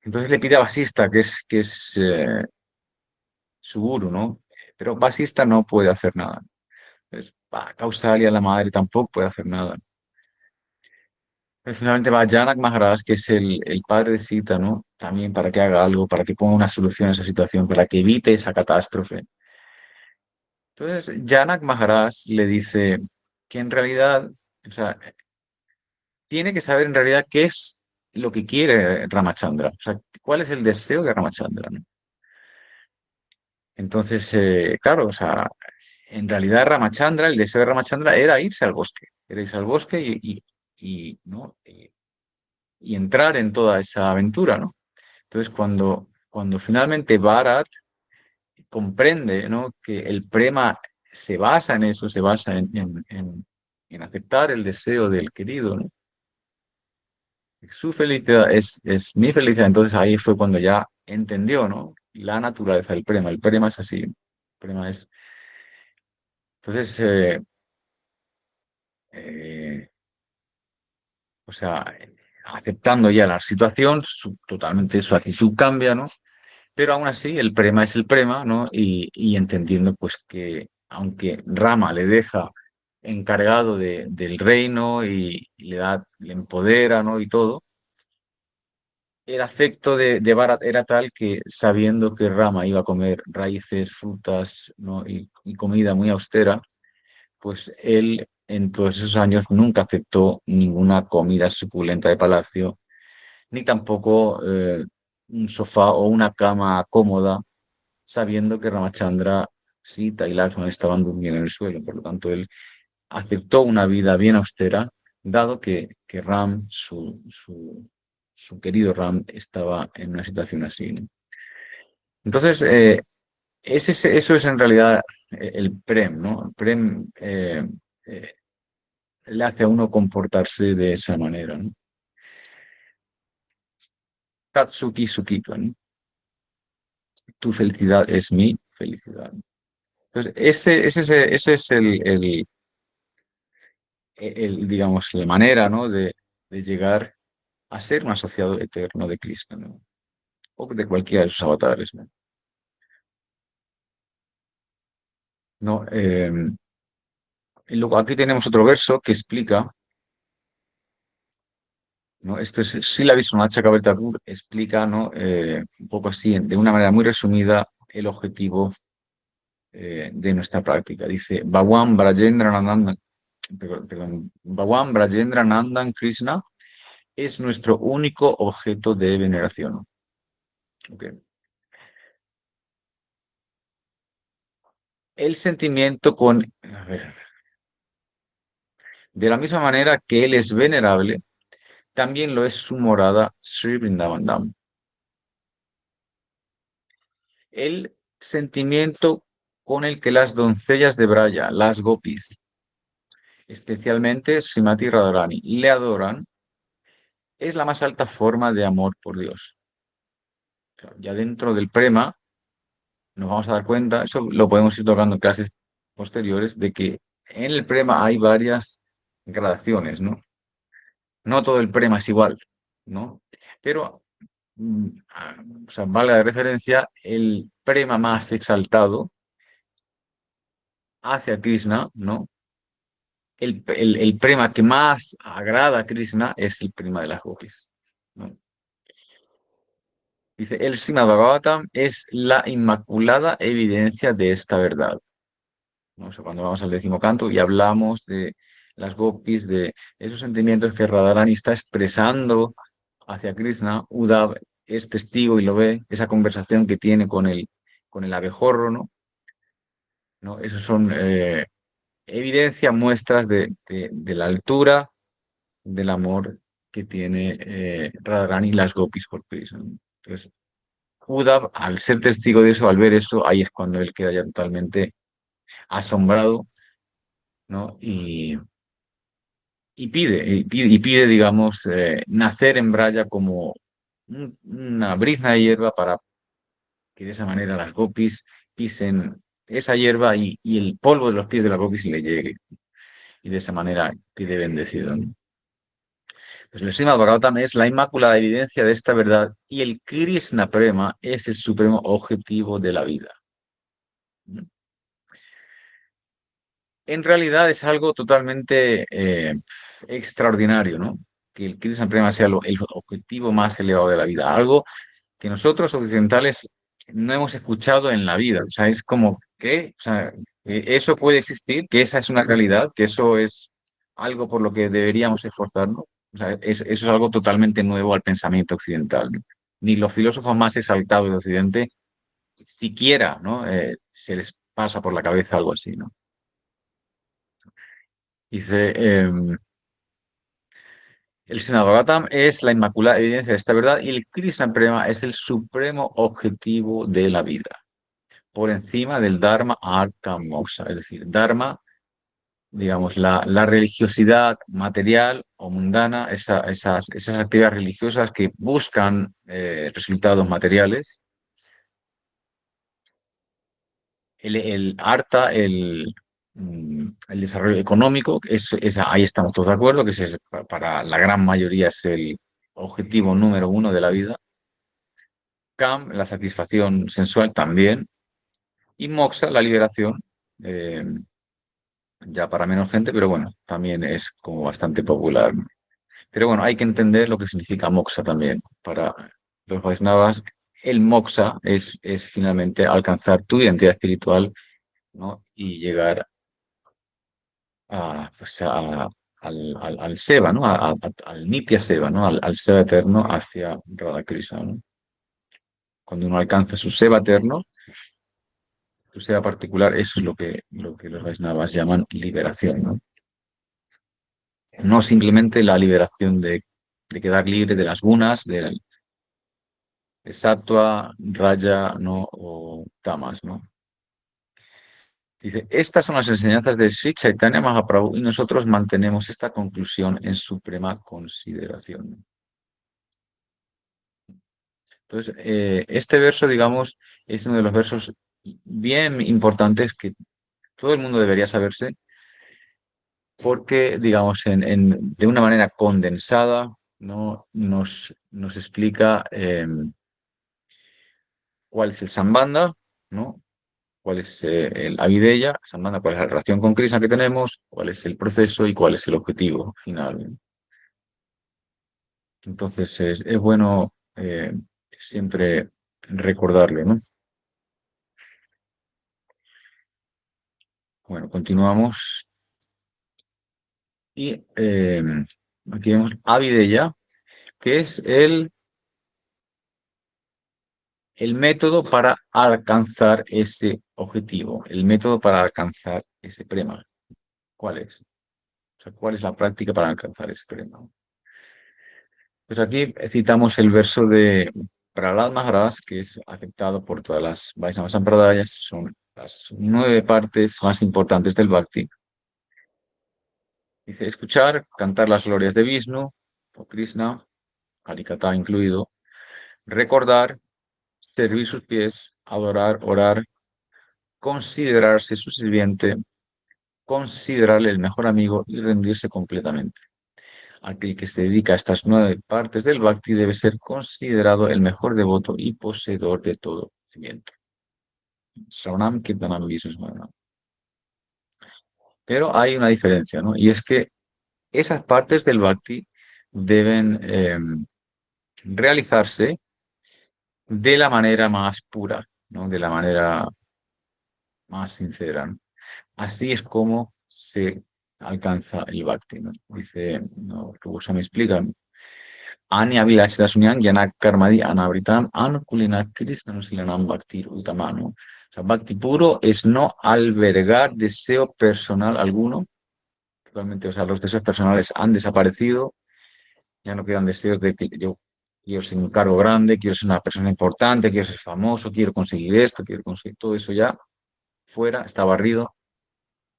Entonces le pide a Basista, que es su guru, ¿no? Pero Basista no puede hacer nada. Entonces, Kausalya, la madre, tampoco puede hacer nada. Pues finalmente va Janak Maharaj, que es el padre de Sita, ¿no? También para que haga algo, para que ponga una solución a esa situación, para que evite esa catástrofe. Entonces, Janak Maharaj le dice que en realidad, o sea, tiene que saber en realidad qué es lo que quiere Ramachandra, o sea, cuál es el deseo de Ramachandra, ¿no? Entonces, claro, o sea, en realidad Ramachandra, el deseo de Ramachandra era irse al bosque ¿no? Y entrar en toda esa aventura, ¿no? Entonces, cuando finalmente Bharat comprende, ¿no? Que el prema se basa en eso, se basa en aceptar el deseo del querido, ¿no? Su felicidad es mi felicidad. Entonces ahí fue cuando ya entendió, ¿no? La naturaleza del prema. El prema es así. El prema es. Entonces, eh, o sea, aceptando ya la situación, totalmente su actitud cambia, ¿no? Pero aún así, el prema es el prema, ¿no? Y entendiendo pues que aunque Rama le deja encargado del reino y le empodera, ¿no? Y todo, el afecto de Bharat era tal que sabiendo que Rama iba a comer raíces, frutas, ¿no? Y comida muy austera, pues él en todos esos años nunca aceptó ninguna comida suculenta de palacio, ni tampoco un sofá o una cama cómoda sabiendo que Ramachandra, Sita y Lakshmana estaban durmiendo en el suelo. Por lo tanto, él aceptó una vida bien austera, dado que Ram, su querido Ram, estaba en una situación así, ¿no? Entonces, eso es en realidad el Prem, ¿no? El Prem eh, le hace a uno comportarse de esa manera, ¿no? Tatsuki Sukito, ¿no? Tu felicidad es mi felicidad. Entonces, ese es digamos, la manera, ¿no? de llegar a ser un asociado eterno de Cristo, ¿no? O de cualquiera de sus avatares, ¿no? ¿No? Y luego aquí tenemos otro verso que explica, ¿no? Esto es Srila Vishwanath Chakravarti Thakur explica, ¿no? Un poco así, de una manera muy resumida, el objetivo de nuestra práctica. Dice, Bhagwan Brajendra Nandan, perdón, Bhagwan Brajendra Nandan Krishna es nuestro único objeto de veneración. ¿Ok? El sentimiento a ver, de la misma manera que él es venerable, también lo es su morada Sri Vrindavan Dham. El sentimiento con el que las doncellas de Braya, las gopis, especialmente Srimati Radharani, le adoran, es la más alta forma de amor por Dios. Claro, ya dentro del prema nos vamos a dar cuenta, eso lo podemos ir tocando en clases posteriores, de que en el prema hay varias gradaciones, ¿no? No todo el prema es igual, ¿no? Pero, o sea, valga de referencia, el prema más exaltado hacia Krishna, ¿no? El prema que más agrada a Krishna es el prema de las gopis, ¿no? Dice, el Srimad Bhagavatam es la inmaculada evidencia de esta verdad, ¿no? O sea, cuando vamos al décimo canto y hablamos de las gopis, de esos sentimientos que Radharani está expresando hacia Krishna, Uddhav es testigo y lo ve, esa conversación que tiene con el abejorro, ¿no? ¿No? Esos son evidencia, muestras de la altura del amor que tiene Radharani y las gopis por Krishna, ¿no? Entonces, Uddhav, al ser testigo de eso, al ver eso, ahí es cuando él queda ya totalmente asombrado, ¿no? Y pide, digamos, nacer en Braya como una brizna de hierba para que de esa manera las gopis pisen esa hierba y el polvo de los pies de la Gopi le llegue. Y de esa manera quede bendecido, ¿no? Pues el Srimad Bhagavatam es la inmaculada evidencia de esta verdad y el Krishna Prema es el supremo objetivo de la vida. En realidad es algo totalmente extraordinario, ¿no? Que el Krishna Prema sea el objetivo más elevado de la vida. Algo que nosotros occidentales no hemos escuchado en la vida. O sea, es como que, o sea, que eso puede existir, que esa es una realidad, que eso es algo por lo que deberíamos esforzarnos. O sea, eso es algo totalmente nuevo al pensamiento occidental, ¿no? Ni los filósofos más exaltados de Occidente siquiera, ¿no? Se les pasa por la cabeza algo así, ¿no? Dice, el Srimad Bhagavatam es la inmaculada evidencia de esta verdad y el Krishna Prema es el supremo objetivo de la vida, por encima del Dharma, Artha, Moksha. Es decir, Dharma, digamos, la religiosidad material o mundana, esas actividades religiosas que buscan resultados materiales. El Artha, el desarrollo económico, ahí estamos todos de acuerdo, que para la gran mayoría es el objetivo número uno de la vida. Kam, la satisfacción sensual también. Y Moksha, la liberación, eh, ya para menos gente, pero bueno, también es como bastante popular, ¿no? Pero bueno, hay que entender lo que significa moksha también. Para los Vaishnavas, el moksha es finalmente alcanzar tu identidad espiritual, ¿no? Y llegar pues al Seva, ¿no? Al Nitya Seva, ¿no? Al Seva eterno hacia Radha Krishna, ¿no? Cuando uno alcanza su Seva eterno, su Seva particular, eso es lo que los Vaishnavas llaman liberación, ¿no? No simplemente la liberación de quedar libre de las gunas, de sattva, raya, ¿no? O tamas, ¿no? Dice, estas son las enseñanzas de Sri Chaitanya Mahaprabhu y nosotros mantenemos esta conclusión en suprema consideración. Entonces, este verso, digamos, es uno de los versos bien importantes que todo el mundo debería saberse porque, digamos, de una manera condensada, ¿no? Nos explica cuál es el Sambandha, ¿no? Cuál es el Avideya, Sambandha, cuál es la relación con Krishna que tenemos, cuál es el proceso y cuál es el objetivo final. Entonces, es bueno siempre recordarlo, ¿no? Bueno, continuamos. Y aquí vemos Avideya, que es el método para alcanzar ese objetivo, el método para alcanzar ese prema. ¿Cuál es? O sea, ¿cuál es la práctica para alcanzar ese prema? Pues aquí citamos el verso de Prahlad Maharaj, que es aceptado por todas las Vaishnava Sampradayas, son las 9 partes más importantes del Bhakti. Dice, escuchar, cantar las glorias de Vishnu, o Krishna, Harikatha incluido, recordar, servir sus pies, adorar, orar, considerarse su sirviente, considerarle el mejor amigo y rendirse completamente. Aquel que se dedica a estas 9 partes del Bhakti debe ser considerado el mejor devoto y poseedor de todo conocimiento. Shravanam Kirtanam Vishnu Smaranam. Pero hay una diferencia, ¿no? Y es que esas partes del Bhakti deben realizarse de la manera más pura, ¿no? De la manera más sincera, ¿no? Así es como se alcanza el Bhakti, ¿no? Dice, no, me explica, Ani Avilash Dasunyan Yanak Karmadi Anabritam Anukulina Krishnasilanam Bhakti Utamano. O sea, Bhakti puro es no albergar deseo personal alguno. Actualmente, o sea, los deseos personales han desaparecido, ya no quedan deseos de que yo quiero ser un cargo grande, quiero ser una persona importante, quiero ser famoso, quiero conseguir esto, quiero conseguir todo eso ya fuera, está barrido.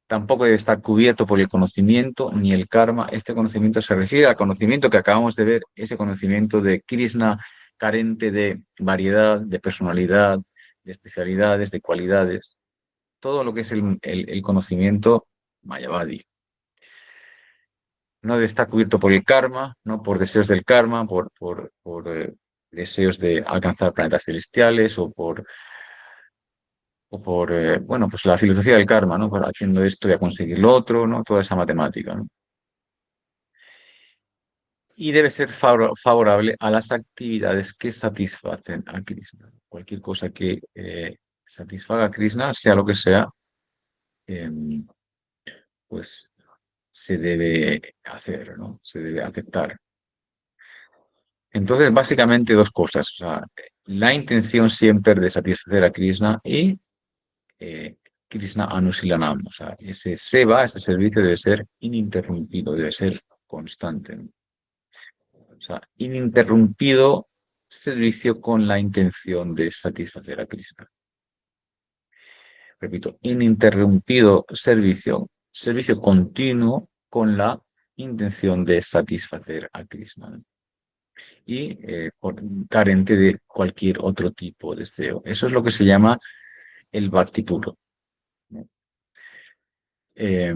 Tampoco debe estar cubierto por el conocimiento ni el karma. Este conocimiento se refiere al conocimiento que acabamos de ver, ese conocimiento de Krishna carente de variedad, de personalidad, de especialidades, de cualidades. todo lo que es el conocimiento Mayavadi. No debe estar cubierto por el karma, ¿no? Por deseos del karma, por deseos de alcanzar planetas celestiales bueno, pues la filosofía del karma, ¿no? Para haciendo esto y a conseguir lo otro, ¿no? Toda esa matemática, ¿no? Y debe ser favorable a las actividades que satisfacen a Krishna. Cualquier cosa que satisfaga a Krishna, sea lo que sea, em, pues se debe hacer, ¿no? Se debe aceptar. Entonces, básicamente dos cosas, o sea, la intención siempre de satisfacer a Krishna y eh, Krishna Anusilanam, o sea, ese seva, ese servicio debe ser ininterrumpido, debe ser constante, ¿no? O sea, ininterrumpido servicio con la intención de satisfacer a Krishna. Repito, ininterrumpido servicio, servicio continuo con la intención de satisfacer a Krishna, ¿no? Y carente de cualquier otro tipo de deseo. Eso es lo que se llama el bhakti puro, ¿no? Eh,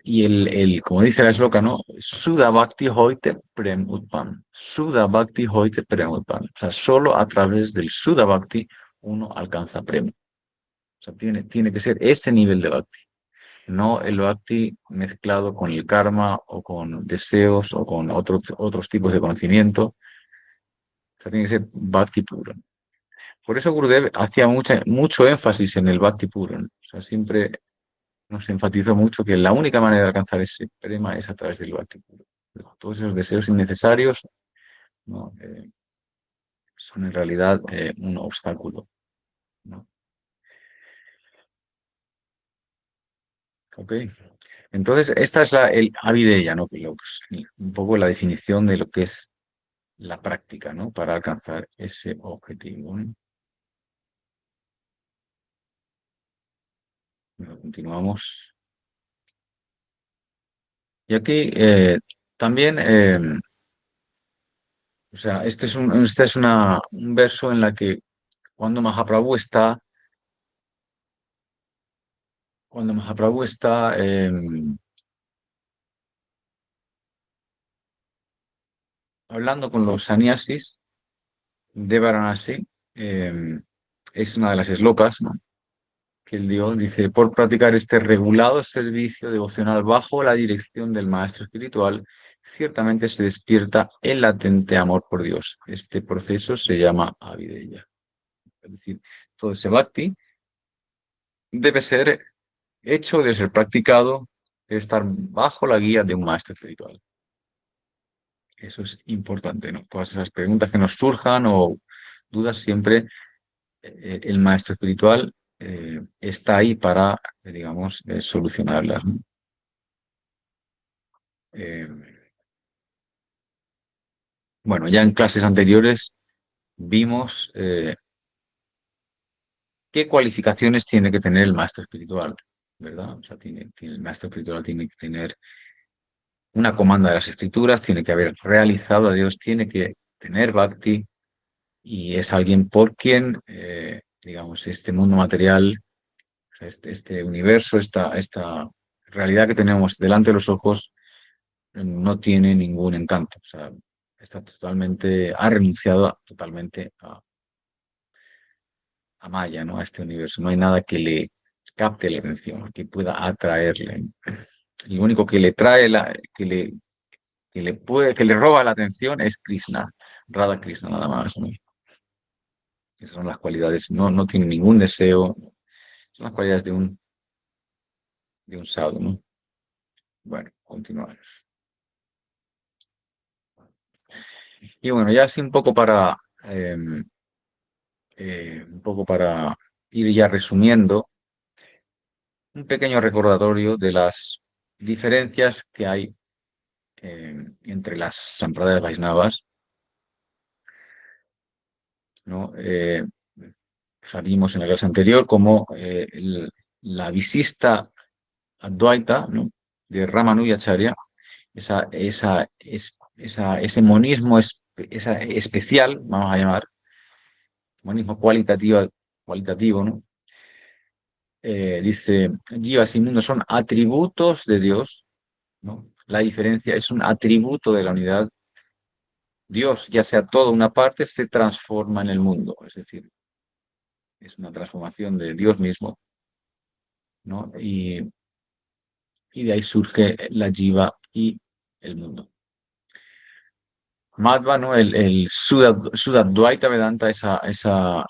y como dice la shloka, ¿no? Sudha bhakti hoite prem utpam. Sudha bhakti hoite prem utpam. O sea, solo a través del Sudha bhakti uno alcanza prem. O sea, tiene que ser ese nivel de bhakti, no el bhakti mezclado con el karma o con deseos o con otros tipos de conocimiento. O sea, tiene que ser bhakti puro. Por eso Gurudev hacía mucho énfasis en el bhakti puro, ¿no? O sea, siempre nos enfatizó mucho que la única manera de alcanzar ese prema es a través del bhakti puro. Todos esos deseos innecesarios, ¿no? Son en realidad un obstáculo, ¿no? ¿Ok? Entonces, esta es el Abhideya, ¿no? Un poco la definición de lo que es la práctica, ¿no? Para alcanzar ese objetivo, ¿no? Bueno, continuamos. Y aquí también, o sea, este es un verso en la que cuando Mahaprabhu está, cuando Mahaprabhu está hablando con los sannyasis de Varanasi, eh, es una de las eslocas, ¿no? Que él dio, dice, por practicar este regulado servicio devocional bajo la dirección del maestro espiritual, ciertamente se despierta el latente amor por Dios. Este proceso se llama Avideya. Es decir, todo ese bhakti debe ser hecho, debe ser practicado, debe estar bajo la guía de un maestro espiritual. Eso es importante, ¿no? Todas esas preguntas que nos surjan o dudas, siempre el maestro espiritual está ahí para, digamos, solucionarlas, ¿no? Eh, bueno, ya en clases anteriores vimos qué cualificaciones tiene que tener el maestro espiritual, ¿verdad? O sea, el maestro espiritual tiene que tener una comanda de las escrituras, tiene que haber realizado a Dios, tiene que tener bhakti y es alguien por quien, digamos, este mundo material, este universo, esta realidad que tenemos delante de los ojos, no tiene ningún encanto. O sea, ha renunciado totalmente a Maya, ¿no? A este universo. No hay nada que le capte la atención, que pueda atraerle. Lo único que le trae, que le roba la atención es Krishna, Radha Krishna, nada más, ¿no? Esas son las cualidades, no tiene ningún deseo, son las cualidades de un sadhu, ¿no? Bueno, continuamos. Y bueno, ya así un poco para ir ya resumiendo, un pequeño recordatorio de las diferencias que hay entre las Sampradayas Vaisnavas, ¿no? O sea, vimos en la clase anterior como la visista Advaita, ¿no? De Ramanujacharya, ese monismo especial, vamos a llamar, monismo cualitativo, ¿no? dice, Jivas y mundo son atributos de Dios, ¿no? La diferencia es un atributo de la unidad. Dios, ya sea toda una parte, se transforma en el mundo, es decir, es una transformación de Dios mismo, ¿no? Y de ahí surge la Jiva y el mundo. Madhva, ¿no? El Sudadvaita Vedanta, esa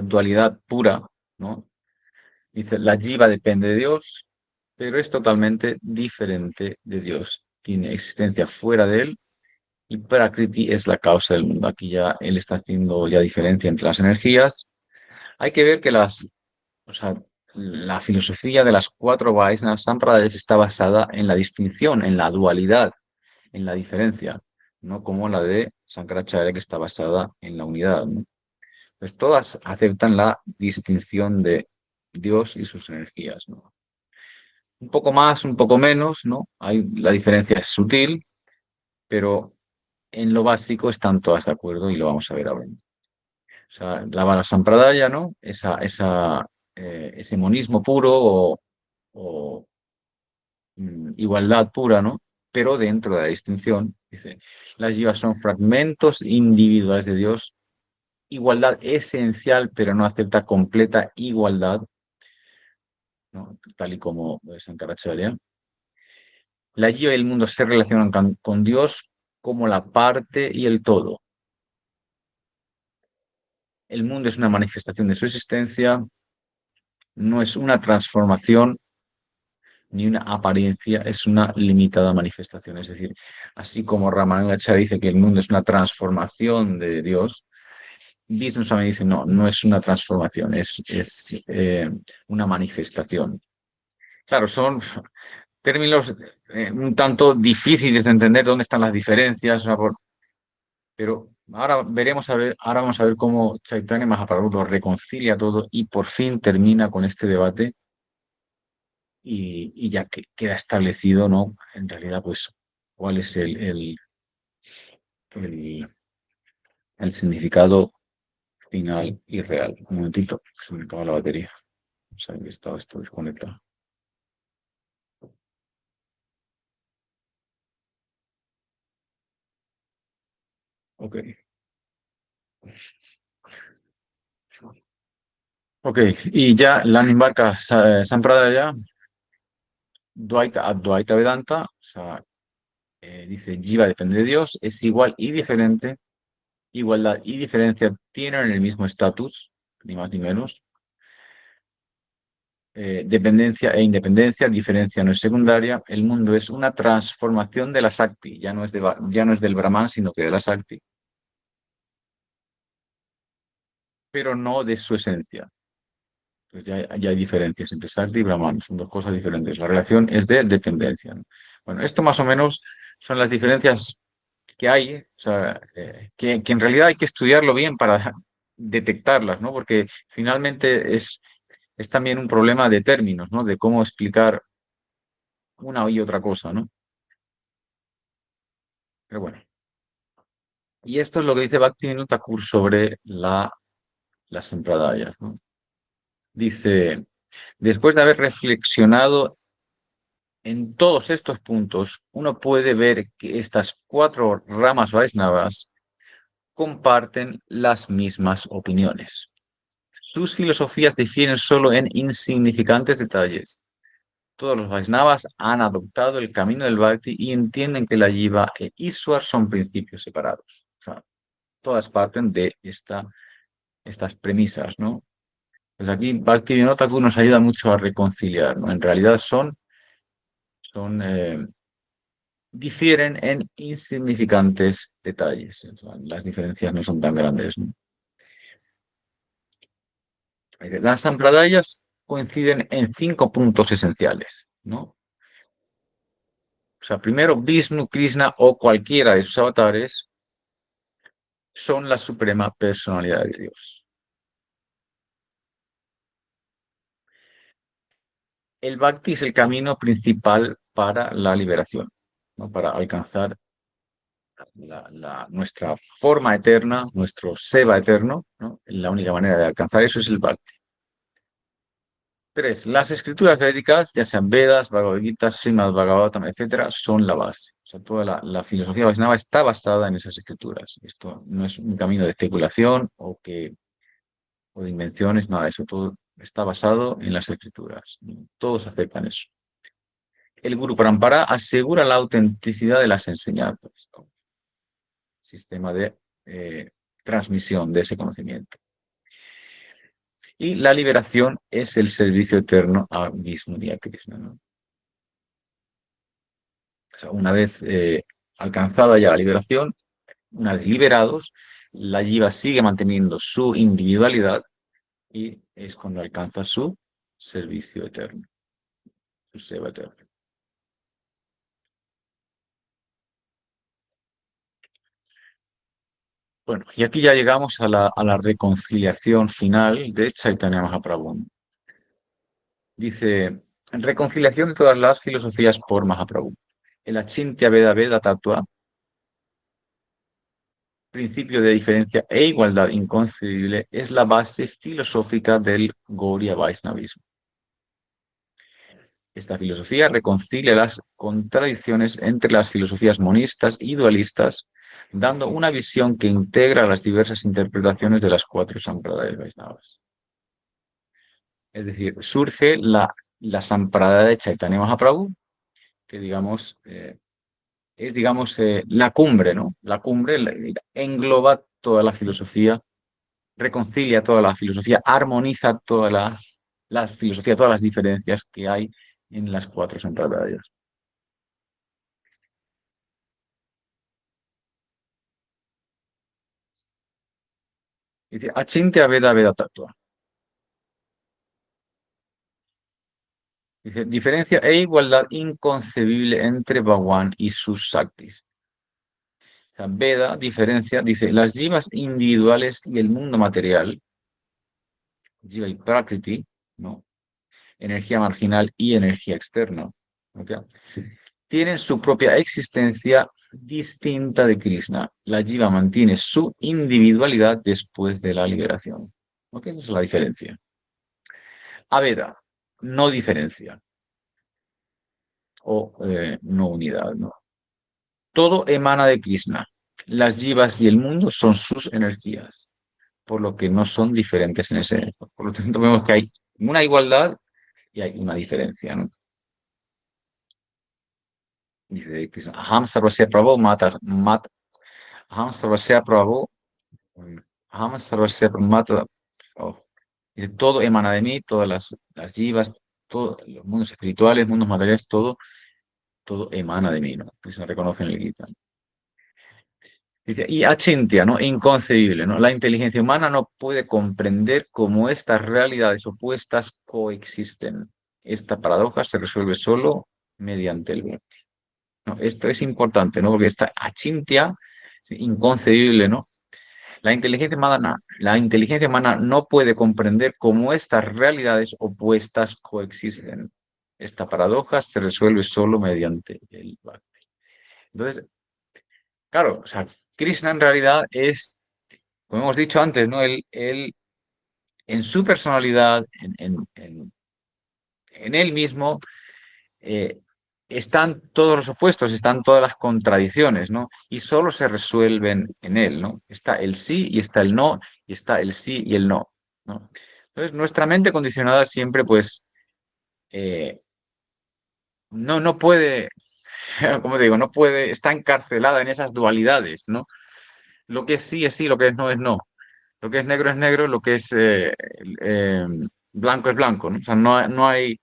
dualidad pura, ¿no? Dice, la Jiva depende de Dios, pero es totalmente diferente de Dios. Tiene existencia fuera de él y Prakriti es la causa del mundo. Aquí ya él está haciendo ya diferencia entre las energías. Hay que ver que o sea, la filosofía de las cuatro Vaishnava Sampradayas está basada en la distinción, en la dualidad, en la diferencia, no como la de Sankaracharya que está basada en la unidad, ¿no? Pues todas aceptan la distinción de Dios y sus energías, ¿no? Un poco más, un poco menos, ¿no? La diferencia es sutil, pero en lo básico están todas de acuerdo y lo vamos a ver ahora. O sea, la Vana Sampradaya, ¿no? Ese monismo puro o, igualdad pura, ¿no? Pero dentro de la distinción, dice, las yivas son fragmentos individuales de Dios, igualdad esencial, pero no acepta completa igualdad, ¿no? Tal y como Sankaracharya. La jiva y el mundo se relacionan con Dios como la parte y el todo. El mundo es una manifestación de su existencia, no es una transformación ni una apariencia, es una limitada manifestación. Es decir, así como Ramanujacharya dice que el mundo es una transformación de Dios, Vishnu Swami dice no, no es una transformación, es una manifestación. Claro, son términos un tanto difíciles de entender dónde están las diferencias, o sea, pero ahora vamos a ver cómo Chaitanya Mahaprabhu lo reconcilia todo y por fin termina con este debate y ya que queda establecido, ¿no? En realidad, pues, cuál es el, el significado final y real. Un momentito, que se me acaba la batería. O sea, que estaba esto desconectado. Ok. Ok, y ya la Nimbarka Sampradaya, Dvaita Advaita Vedanta, o sea, dice Jiva depende de Dios, es igual y diferente, igualdad y diferencia tienen el mismo estatus, ni más ni menos. Dependencia e independencia, diferencia no es secundaria, el mundo es una transformación de la Sakti, ya no es del Brahman, sino que de la Sakti, pero no de su esencia. Pues ya hay diferencias entre Sakti y Brahman, son dos cosas diferentes. La relación es de dependencia, ¿no? Bueno, esto más o menos son las diferencias que hay, o sea, que en realidad hay que estudiarlo bien para detectarlas, ¿no? Porque finalmente es también un problema de términos, ¿no? De cómo explicar una y otra cosa, ¿no? Pero bueno. Y esto es lo que dice Bhaktivinoda Thakur sobre las sempradayas, ¿no? Dice, después de haber reflexionado en todos estos puntos, uno puede ver que estas cuatro ramas Vaisnavas comparten las mismas opiniones. Sus filosofías difieren solo en insignificantes detalles. Todos los Vaisnavas han adoptado el camino del Bhakti y entienden que la Jiva e Iswar son principios separados. O sea, todas parten de estas premisas, ¿no? Pues aquí Bhaktivinoda Thakur nos ayuda mucho a reconciliar, ¿no? En realidad difieren en insignificantes detalles. O sea, las diferencias no son tan grandes, ¿no? Las sampradayas coinciden en cinco puntos esenciales, ¿no? O sea, primero, Vishnu, Krishna o cualquiera de sus avatares son la suprema personalidad de Dios. El bhakti es el camino principal para la liberación, ¿no? Para alcanzar. nuestra forma eterna, nuestro seva eterno, ¿no? La única manera de alcanzar eso es el Bhakti. Tres, las escrituras védicas, ya sean Vedas, Bhagavad Gita, Srimad Bhagavatam, etcétera, son la base. O sea, toda la filosofía Vaishnava está basada en esas escrituras. Esto no es un camino de especulación o de invenciones, nada de eso. Todo está basado en las escrituras. Todos aceptan eso. El Guru Parampara asegura la autenticidad de las enseñanzas, ¿no? Sistema de transmisión de ese conocimiento. Y la liberación es el servicio eterno a Vishnu y a Krishna, ¿no? O sea, una vez alcanzada ya la liberación, una vez liberados, la jiva sigue manteniendo su individualidad y es cuando alcanza su servicio eterno, su seva eterno. Bueno, y aquí ya llegamos a la reconciliación final de Chaitanya Mahaprabhu. Dice, reconciliación de todas las filosofías por Mahaprabhu. El Achintya Veda Veda Tattva, principio de diferencia e igualdad inconcebible, es la base filosófica del Gaudiya Vaishnavismo. Esta filosofía reconcilia las contradicciones entre las filosofías monistas y dualistas, dando una visión que integra las diversas interpretaciones de las cuatro sampradayas Vaishnavas. Es decir, surge la Sampradaya de Chaitanya Mahaprabhu, que digamos es, digamos, la cumbre, ¿no? La cumbre engloba toda la filosofía, reconcilia toda la filosofía, armoniza toda la filosofía, todas las diferencias que hay en las cuatro sampradayas. Dice, Achintya Veda Veda Tattva. Dice, diferencia e igualdad inconcebible entre Bhagwan y sus Shaktis. O sea, Veda diferencia, dice, las jivas individuales y el mundo material, jiva y prakriti, ¿no? Energía marginal y energía externa, ¿ok? Tienen su propia existencia distinta de Krishna. La jiva mantiene su individualidad después de la liberación. ¿Ok? Esa es la diferencia. Aveda, no diferencia o no unidad, ¿no? Todo emana de Krishna. Las jivas y el mundo son sus energías, por lo que no son diferentes en ese. Por lo tanto, vemos que hay una igualdad y hay una diferencia, ¿no? Dice Krishna, Aham Sarvasya Prabhu Aham Sarvasya Prabhu Aham Sarvasya Mata. Oh, y todo emana de mí, todas las jivas, todos los mundos espirituales, mundos materiales, todo emana de mí, ¿no? Pues se reconoce en el Gita. Dice, y achintya, ¿no? Inconcebible, ¿no? La inteligencia humana no puede comprender cómo estas realidades opuestas coexisten. Esta paradoja se resuelve solo mediante el bien, ¿no? Esto es importante, ¿no? Porque esta achintya, sí, inconcebible, ¿no? La inteligencia humana no puede comprender cómo estas realidades opuestas coexisten. Esta paradoja se resuelve solo mediante el bhakti. Entonces, claro, o sea, Krishna en realidad es, como hemos dicho antes, ¿no? Él en su personalidad, en él mismo, eh, están todos los opuestos, están todas las contradicciones, ¿no? Y solo se resuelven en él, ¿no? Está el sí y está el no, y está el sí y el no, ¿no? Entonces, nuestra mente condicionada siempre, pues, eh, no puede, como digo, no puede, está encarcelada en esas dualidades, ¿no? Lo que es sí, lo que es no. Lo que es negro, lo que es eh, blanco es blanco, ¿no? O sea, no hay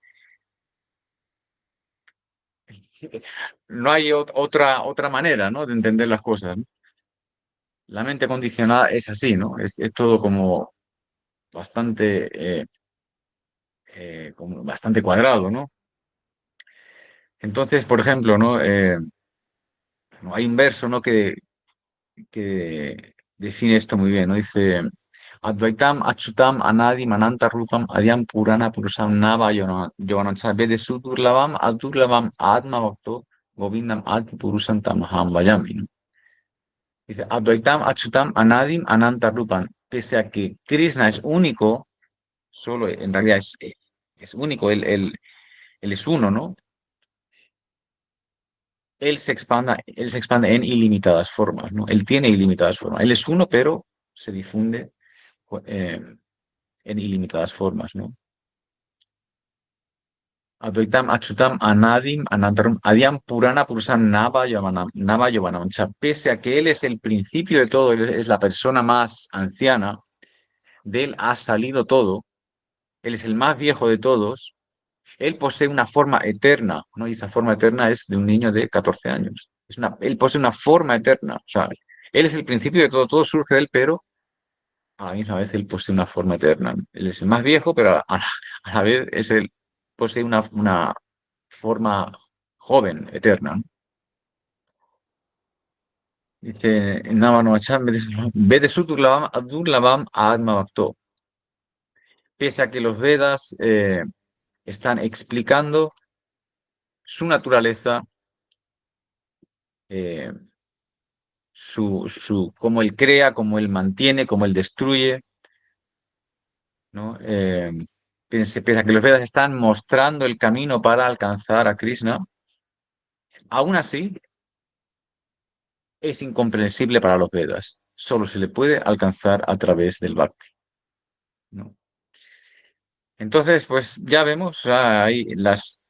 otra manera, ¿no? De entender las cosas, ¿no? La mente condicionada es así, ¿no? Es todo como bastante, como bastante cuadrado, ¿no? Entonces, por ejemplo, ¿no? No, hay un verso, ¿no? Que define esto muy bien, ¿no? Dice, Advaitam Achutam Anadi Mananta Rupam Adyam Purana Purusam Nava Yonancha Vede Sudurlavam Adurlavam Atma Bhakto Govindam Adi Purusam Tamaham Vayami, ¿no? Dice, Advaitam Achutam Anadim Anantarupan. Pese a que Krishna es único, solo en realidad es único, él es uno, ¿no? Él se expande en ilimitadas formas, ¿no? Él tiene ilimitadas formas. Él es uno, pero se difunde eh, en ilimitadas formas, ¿no? Advaitam Achutam Anadim Anantarum Adiam Purana Purusan Nava Yovanam. O sea, pese a que él es el principio de todo, él es la persona más anciana, de él ha salido todo, él es el más viejo de todos, él posee una forma eterna, ¿no? Y esa forma eterna es de un niño de 14 años. Él posee una forma eterna, o sea, él es el principio de todo, todo surge de él, pero a la misma vez él posee una forma eterna. Él es el más viejo, pero a la vez posee una forma joven, eterna, ¿no? Dice, Namanuvacham, Vedesu Durlabam Atma Bhakto. Pese a que los Vedas están explicando su naturaleza, eh, cómo él crea, cómo él mantiene, cómo él destruye, ¿no? Pese a que los Vedas están mostrando el camino para alcanzar a Krishna, aún así es incomprensible para los Vedas. Solo se le puede alcanzar a través del Bhakti, ¿no? Entonces, pues ya vemos, ahí las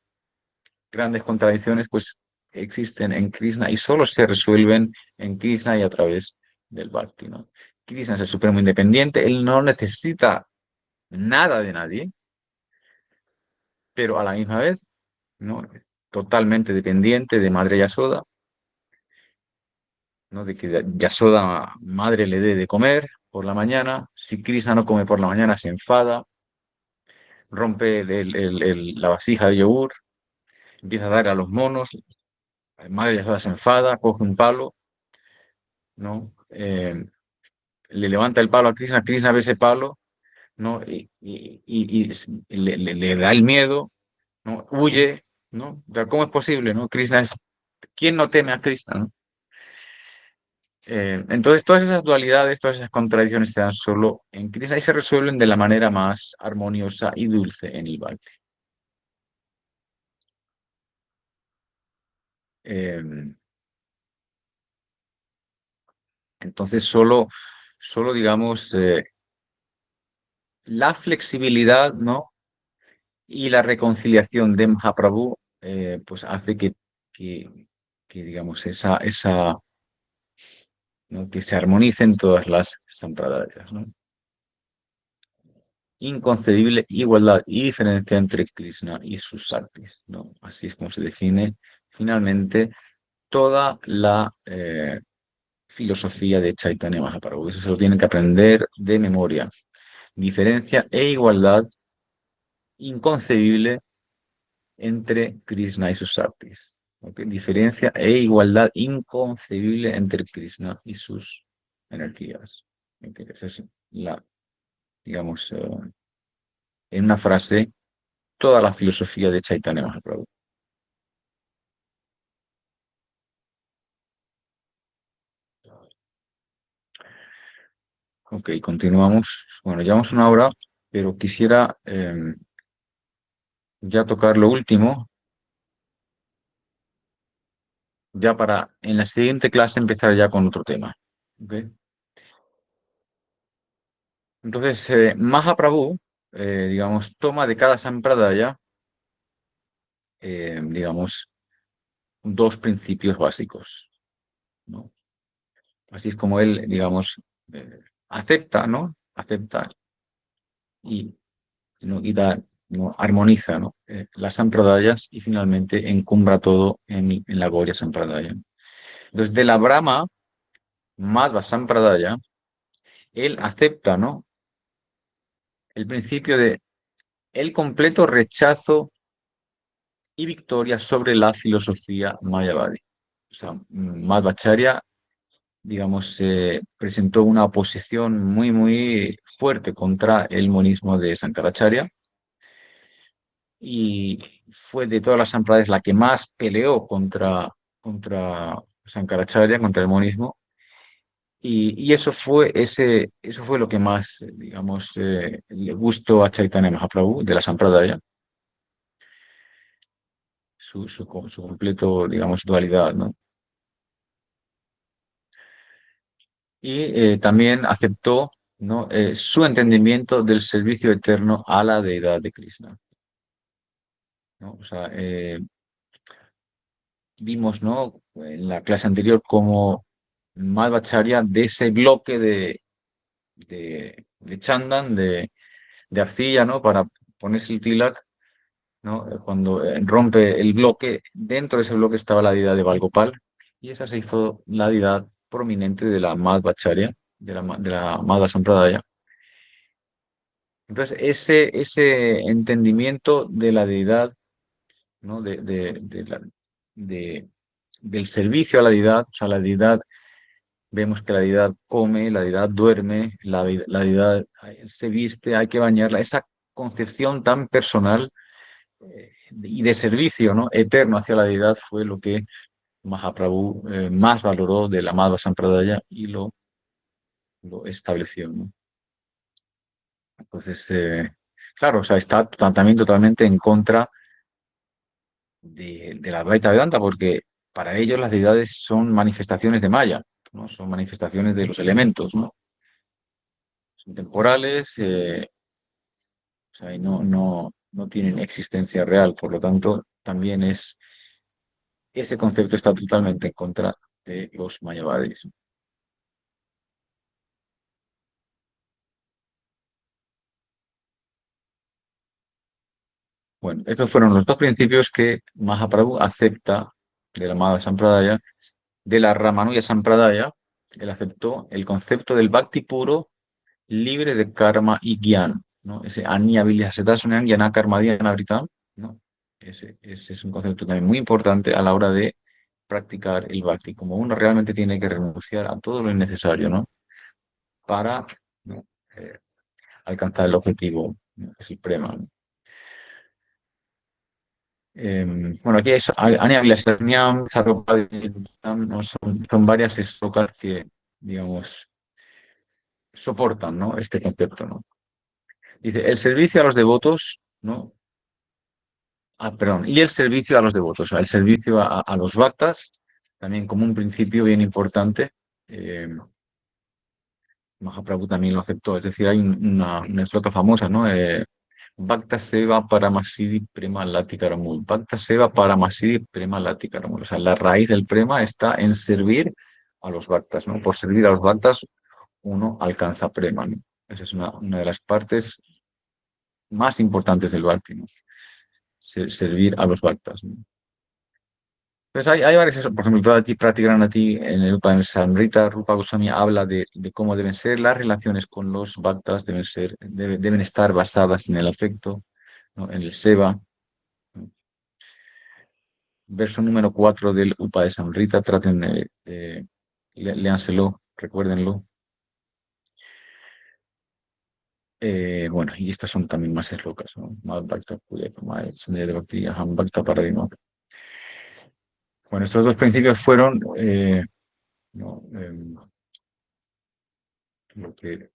grandes contradicciones pues existen en Krishna y solo se resuelven en Krishna y a través del Bhakti, ¿no? Krishna es el supremo independiente, él no necesita nada de nadie, pero a la misma vez, ¿no? Totalmente dependiente de Madre Yasoda, ¿no? De que Yasoda, madre, le dé de comer por la mañana. Si Krishna no come por la mañana, se enfada, rompe la vasija de yogur, empieza a dar a los monos. Madre Yasoda se enfada, coge un palo, ¿no? Le levanta el palo a Krishna, Krishna ve ese palo, ¿no? Y le da el miedo, ¿no? Huye, ¿no? O sea, ¿cómo es posible, no? Krishna es, ¿quién no teme a Krishna, no? Entonces, todas esas dualidades, todas esas contradicciones se dan solo en Krishna y se resuelven de la manera más armoniosa y dulce en el Bhakti. Eh, entonces, solo digamos, la flexibilidad, ¿no? Y la reconciliación de Mahaprabhu, pues hace que, que, digamos, ¿no? Que se armonicen todas las sampradayas, ¿no? Inconcebible igualdad y diferencia entre Krishna y sus Saktis, ¿no? Así es como se define finalmente toda la filosofía de Chaitanya Mahaprabhu. Eso se lo tienen que aprender de memoria. Diferencia e igualdad inconcebible entre Krishna y sus Saktis. ¿Ok? Diferencia e igualdad inconcebible entre Krishna y sus energías. ¿Ok? Esa es digamos, en una frase, toda la filosofía de Chaitanya Mahaprabhu. Ok, continuamos. Bueno, llevamos una hora, pero quisiera ya tocar lo último, ya para en la siguiente clase empezar ya con otro tema. ¿Ok? Entonces, Mahaprabhu, digamos, toma de cada sampradaya, digamos, dos principios básicos, ¿no? Así es como él, digamos, acepta, ¿no? Acepta y, ¿no? Y da, ¿no? Armoniza, ¿no? Las sampradayas y finalmente encumbra todo en la Gaudiya Sampradaya. Entonces, de la Brahma Madhva Sampradaya, él acepta, ¿no? El principio de el completo rechazo y victoria sobre la filosofía Mayavadi. O sea, Madhvacharya, digamos, presentó una oposición muy, muy fuerte contra el monismo de Sankaracharya y fue de todas las sampradayas la que más peleó contra Sankaracharya, contra el monismo, Y eso fue lo que más, digamos, le gustó a Chaitanya Mahaprabhu de la Sampradaya, su completo, digamos, dualidad, ¿no? Y también aceptó, ¿no? Su entendimiento del servicio eterno a la deidad de Krishna, ¿no? O sea, vimos, ¿no? En la clase anterior cómo Madhvacharya de ese bloque de chandan, de arcilla, ¿no? Para ponerse el tilak, ¿no? Cuando rompe el bloque, dentro de ese bloque estaba la deidad de Valgopal y esa se hizo la deidad prominente de la Madhvacharya, de la Madhva Sampradaya. Entonces, ese entendimiento de la deidad, ¿no? De- del servicio a la deidad, o sea, la deidad, vemos que la deidad come, la deidad duerme, la deidad se viste, hay que bañarla, esa concepción tan personal y de servicio, ¿no? Eterno hacia la deidad fue lo que Mahaprabhu más valoró de la Madhva Sampradaya y lo estableció, ¿no? Entonces, claro, o sea, está también totalmente en contra de la Advaita Vedanta, porque para ellos las deidades son manifestaciones de Maya, ¿no? Son manifestaciones de los elementos, ¿no? Son temporales, o sea, y no tienen existencia real, por lo tanto, también ese concepto está totalmente en contra de los mayavadis. Bueno, estos fueron los dos principios que Mahaprabhu acepta de la Madhva Sampradaya. De la Ramanuja Sampradaya, él aceptó el concepto del bhakti puro, libre de karma y gyan, ¿no? Ese anya vilyasetasuna gyana karma dhyana vritam, ¿no? Ese es un concepto también muy importante a la hora de practicar el bhakti, como uno realmente tiene que renunciar a todo lo innecesario, ¿no? Para, ¿no? eh, alcanzar el objetivo, ¿no? Que es el prema, ¿no? Bueno, aquí es Anya Vilasarnyam, Sarvapaditam, ¿no? Son varias estokas que, digamos, soportan, ¿no? Este concepto, ¿no? Dice, el servicio a los devotos, ¿no? Ah, perdón, y el servicio a los devotos, o sea, el servicio a los bhaktas, también como un principio bien importante. eh, Mahaprabhu también lo aceptó, es decir, hay una sloka famosa, ¿no? Bhakta Seva Paramasidi Prema Latikaramul. Bhakta Seva Paramasidi Prema Latikaramul. O sea, la raíz del prema está en servir a los bhaktas, ¿no? Por servir a los bhaktas uno alcanza prema, ¿no? Esa es una de las partes más importantes del bhakti, ¿no? Servir a los bhaktas, ¿no? Pues hay varias, por ejemplo, Pratigaranati en el Upanishadamrita, Rupa Goswami habla de cómo deben ser las relaciones con los bhaktas, deben estar basadas en el afecto, ¿no? En el seva, ¿no? Verso número 4 del Upanishadamrita, traten léanselo, recuérdenlo. Bueno, y estas son también más eslocas, ¿no? Mad Bhakta Puya Kamaya, Sandhya de Bhakti, Aham Bhakta Paradima. Bueno, estos dos principios fueron ¿no? lo que,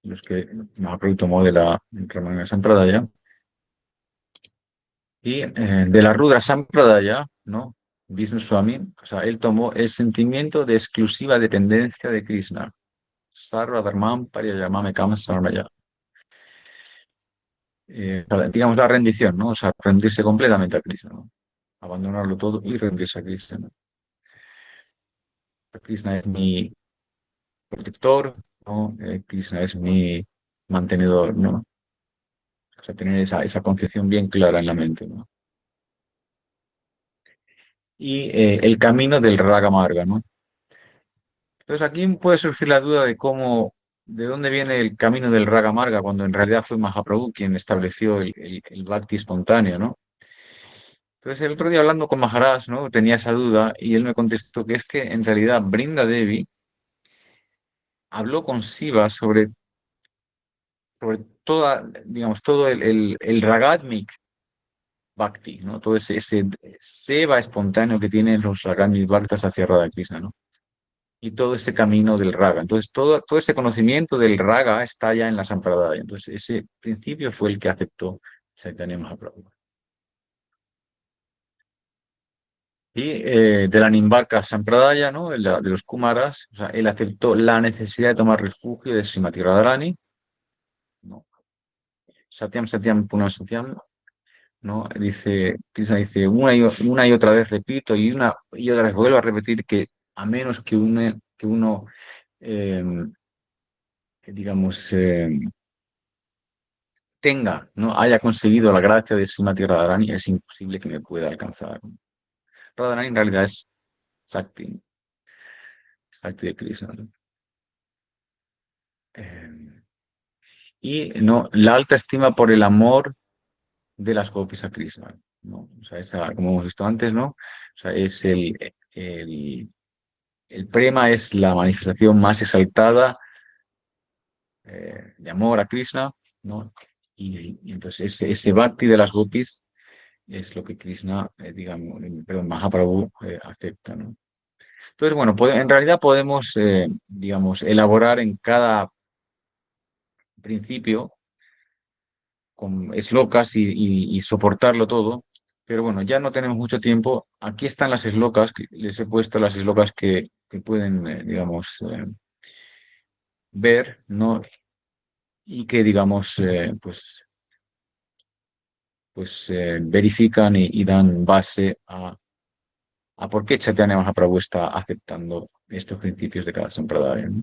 los que Mahaprabhu tomó de la Ramayana Sampradaya y de la Rudra Sampradaya, ¿no? Vishnu Swami, o sea, él tomó el sentimiento de exclusiva dependencia de Krishna. Sarva Dharmam Pariyamame Kam Sarvaya. Digamos la rendición, ¿no? O sea, rendirse completamente a Krishna, ¿no? Abandonarlo todo y rendirse a Krishna, ¿no? Krishna es mi protector, ¿no? Krishna es mi mantenedor, ¿no? O sea, tener esa concepción bien clara en la mente, ¿no? Y el camino del Raga Marga, ¿no? Entonces aquí puede surgir la duda de de dónde viene el camino del Raga Marga, cuando en realidad fue Mahaprabhu quien estableció el Bhakti espontáneo, ¿no? Entonces el otro día hablando con Maharaj, ¿no? Tenía esa duda y él me contestó que es que en realidad Brinda Devi habló con Shiva sobre toda, digamos, todo el Ragatmik Bhakti, ¿no? Todo ese seva espontáneo que tienen los Ragatmik Bhaktas hacia Radha Krishna, ¿no? y todo ese camino del raga. Entonces, todo ese conocimiento del raga está ya en la Sampradaya. Entonces, ese principio fue el que aceptó Chaitanya Mahaprabhu. Y de la Nimbarka Sampradaya, ¿no? De los Kumaras, o sea, él aceptó la necesidad de tomar refugio de Srimati Radharani, ¿no? Satyam, Satyam, Punam Satyam, ¿no? Dice, Krishna dice, una y otra vez repito, una y otra vez vuelvo a repetir que a menos que uno eh, digamos, ¿no? Haya conseguido la gracia de Srimati Radharani, es imposible que me pueda alcanzar. Radharani en realidad es Sakti, Sakti de Krishna, ¿no? Eh, y no, la alta estima por el amor de las gopis a Krishna, ¿no? O sea, como hemos visto antes, ¿no? O sea, es el prema es la manifestación más exaltada de amor a Krishna, ¿no? Y entonces ese bhakti de las gopis es lo que Krishna, digamos, perdón, Mahaprabhu acepta, ¿no? Entonces, bueno, en realidad podemos, digamos, elaborar en cada principio con eslocas y soportarlo todo, pero bueno, ya no tenemos mucho tiempo. Aquí están las eslocas, les he puesto las eslocas que pueden, digamos, ver, ¿no? Y que, digamos, verifican y dan base a por qué Chaitanya Mahaprabhu está aceptando estos principios de cada sampradaya, ¿no?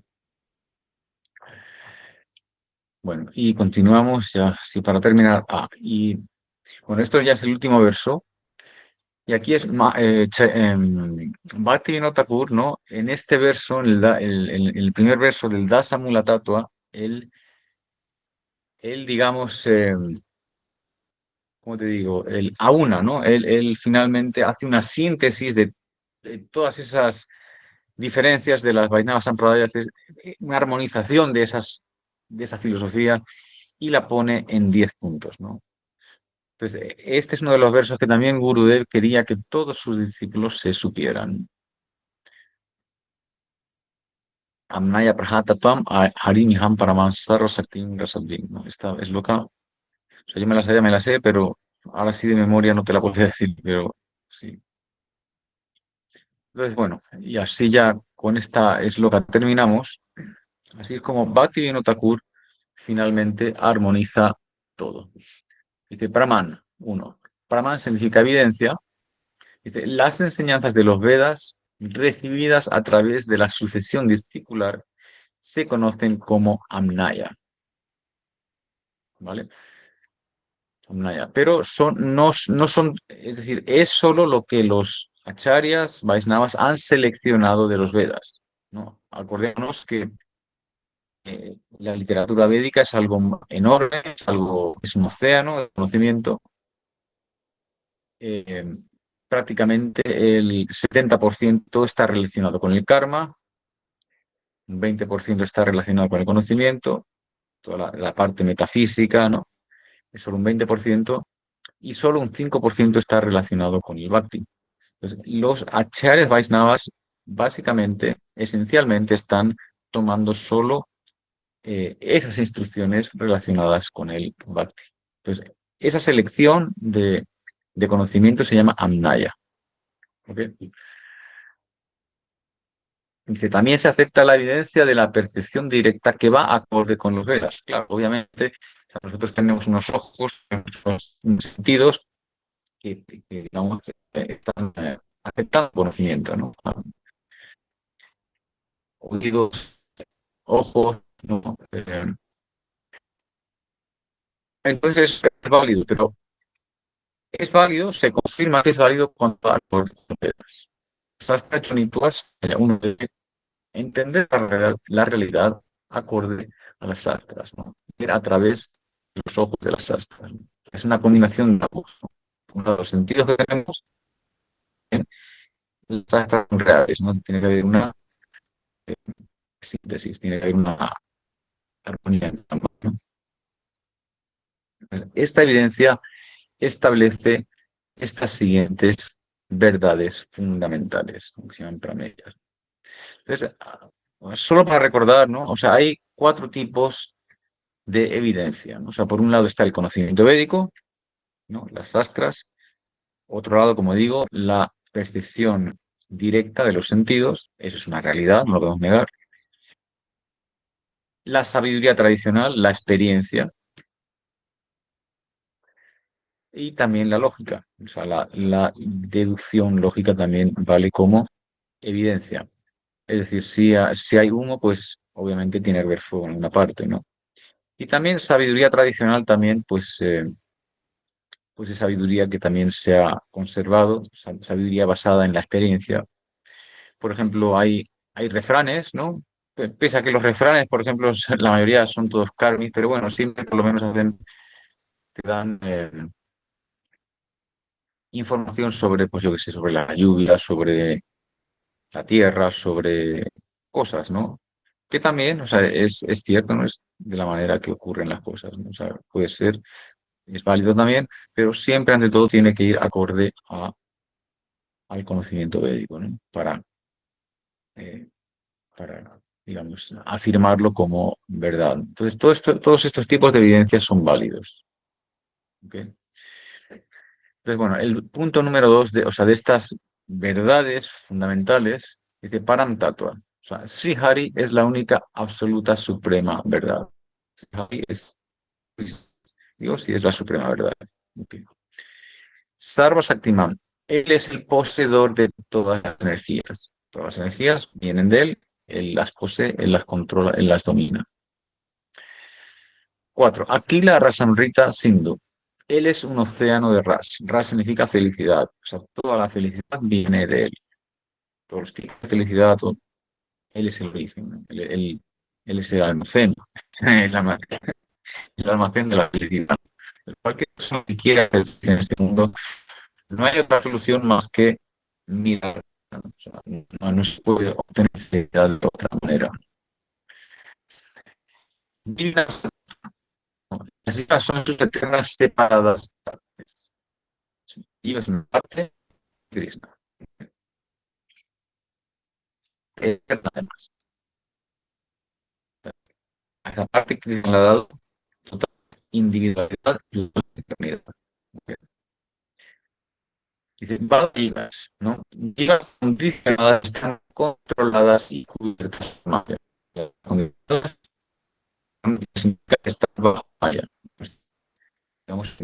Bueno, y continuamos ya, sí, para terminar. Y bueno, esto ya es el último verso. Y aquí es Bhaktivinoda Thakur, ¿no? En este verso, el primer verso del Dasa Mula Tattva, él digamos, ¿cómo te digo? Él aúna, ¿no? Él finalmente hace una síntesis de todas esas diferencias de las Vaishnava Sampradayas, es una armonización de esa filosofía y la pone en 10 puntos, ¿no? Entonces, este es uno de los versos que también Gurudev quería que todos sus discípulos se supieran. Amnaya Prahatatvam Harimiham Paramansaro Saktim Rasadvim, ¿no? Esta es loca. O sea, yo me la sabía, me la sé, pero ahora sí de memoria no te la podría decir, pero sí. Entonces, bueno, y así ya con esta es loca terminamos. Así es como Bhaktivinoda Thakur finalmente armoniza todo. Dice Brahman, uno. Brahman significa evidencia. Dice, las enseñanzas de los Vedas recibidas a través de la sucesión discipular se conocen como Amnaya, ¿vale? Amnaya. Pero no son, es decir, es solo lo que los acharyas, Vaisnavas han seleccionado de los Vedas, ¿no? Acordémonos que la literatura védica es algo enorme, es un océano de conocimiento. eh, Prácticamente el 70% está relacionado con el karma, un 20% está relacionado con el conocimiento, toda la parte metafísica, ¿no? Es solo un 20%, y solo un 5% está relacionado con el bhakti. Entonces, los acharyas Vaisnavas básicamente, esencialmente, están tomando solo esas instrucciones relacionadas con el bhakti. Entonces, esa selección de conocimiento se llama amnaya. ¿Ok? Dice, también se acepta la evidencia de la percepción directa que va acorde con los Vedas. Claro, obviamente, nosotros tenemos unos ojos, unos sentidos digamos, están aceptando conocimiento, ¿no? Oídos, ojos, ¿no? Entonces es válido, pero es válido, se confirma que es válido cuando acorde con los Vedas. Sastra Chonituas, uno debe entender la realidad acorde a las sastras, ¿no? Ver a través de los ojos de las sastras, ¿no? Es una combinación de ambos, ¿no? Uno de los sentidos que tenemos en las sastras son reales, ¿no? Tiene que haber una eh, síntesis, tiene que haber una armonía en ambos, ¿no? Esta evidencia establece estas siguientes verdades fundamentales, que se llaman prameyas. Entonces, solo para recordar, ¿no? O sea, hay cuatro tipos de evidencia, ¿no? O sea, por un lado está el conocimiento védico, ¿no? Las astras. Otro lado, como digo, la percepción directa de los sentidos, eso es una realidad, no lo podemos negar. La sabiduría tradicional, la experiencia y también la lógica. O sea, la deducción lógica también vale como evidencia. Es decir, si hay humo, pues obviamente tiene que haber fuego en una parte, ¿no? Y también sabiduría tradicional, también, pues es sabiduría que también se ha conservado, sabiduría basada en la experiencia. Por ejemplo, hay refranes, ¿no? Pese a que los refranes, por ejemplo, la mayoría son todos karmis, pero bueno, siempre por lo menos te dan información sobre, pues yo qué sé, sobre la lluvia, sobre la tierra, sobre cosas, ¿no? Que también, o sea, es cierto, no es de la manera que ocurren las cosas, ¿no? O sea, puede ser, es válido también, pero siempre ante todo tiene que ir acorde al conocimiento védico, ¿no? Eh, para, digamos, afirmarlo como verdad. Entonces, todos estos tipos de evidencias son válidos. ¿Ok? Entonces, bueno, el punto número dos o sea, de estas verdades fundamentales, dice Param Tattva. O sea, Srihari es la única absoluta suprema verdad. Srihari es Dios y es la suprema verdad. Ok. Sarva Shaktiman, él es el poseedor de todas las energías. Todas las energías vienen de él las posee, él las controla, él las domina. Cuatro, Aquila Rasamrita Sindhu. Él es un océano de Ras. Ras significa felicidad. O sea, toda la felicidad viene de él. Todos los tipos de felicidad, él es el origen, ¿no? Él es el almacén. El almacén, el almacén de la felicidad. Cualquier persona que quiera ser feliz en este mundo, no hay otra solución más que mirar. ¿No? O sea, no se puede obtener felicidad de otra manera. Vidas, las vidas son sus eternas separadas partes. Viva es una parte, Krishna. Eterna además. A esa parte que le ha dado total individualidad y total eternidad. Okay. Dice, Jivas, ¿no? Jivas condicionadas están controladas y cubiertas por Maya. Condicionadas significa que están bajo Maya. Pues, digamos,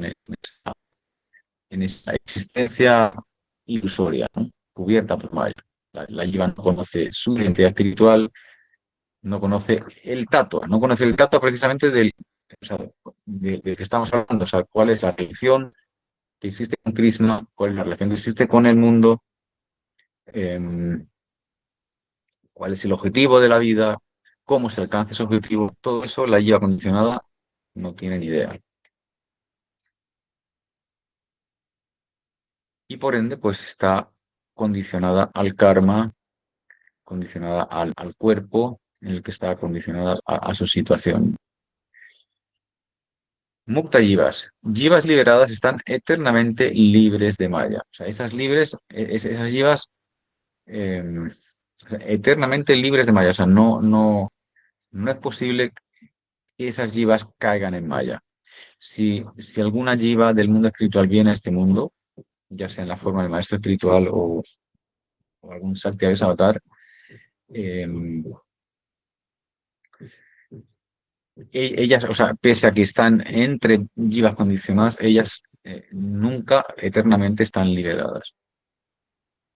en esa existencia ilusoria, ¿no? Cubierta por Maya. La Jiva no conoce su identidad espiritual, no conoce el tato, no conoce el tato precisamente o sea, de que estamos hablando, o sea, cuál es la relación que existe con Krishna, cuál es la relación que existe con el mundo, eh, cuál es el objetivo de la vida, cómo se alcanza ese objetivo, todo eso la lleva condicionada, no tiene ni idea. Y por ende, pues está condicionada al karma, condicionada al cuerpo en el que está condicionada a su situación. Mukta Jivas. Jivas liberadas están eternamente libres de Maya. O sea, esas libres, esas jivas eh, o sea, eternamente libres de Maya. O sea, no es posible que esas jivas caigan en Maya. Si alguna jiva del mundo espiritual viene a este mundo, ya sea en la forma del maestro espiritual o algún Sakti avatar, eh, ellas, o sea, pese a que están entre jivas condicionadas, ellas nunca eternamente están liberadas.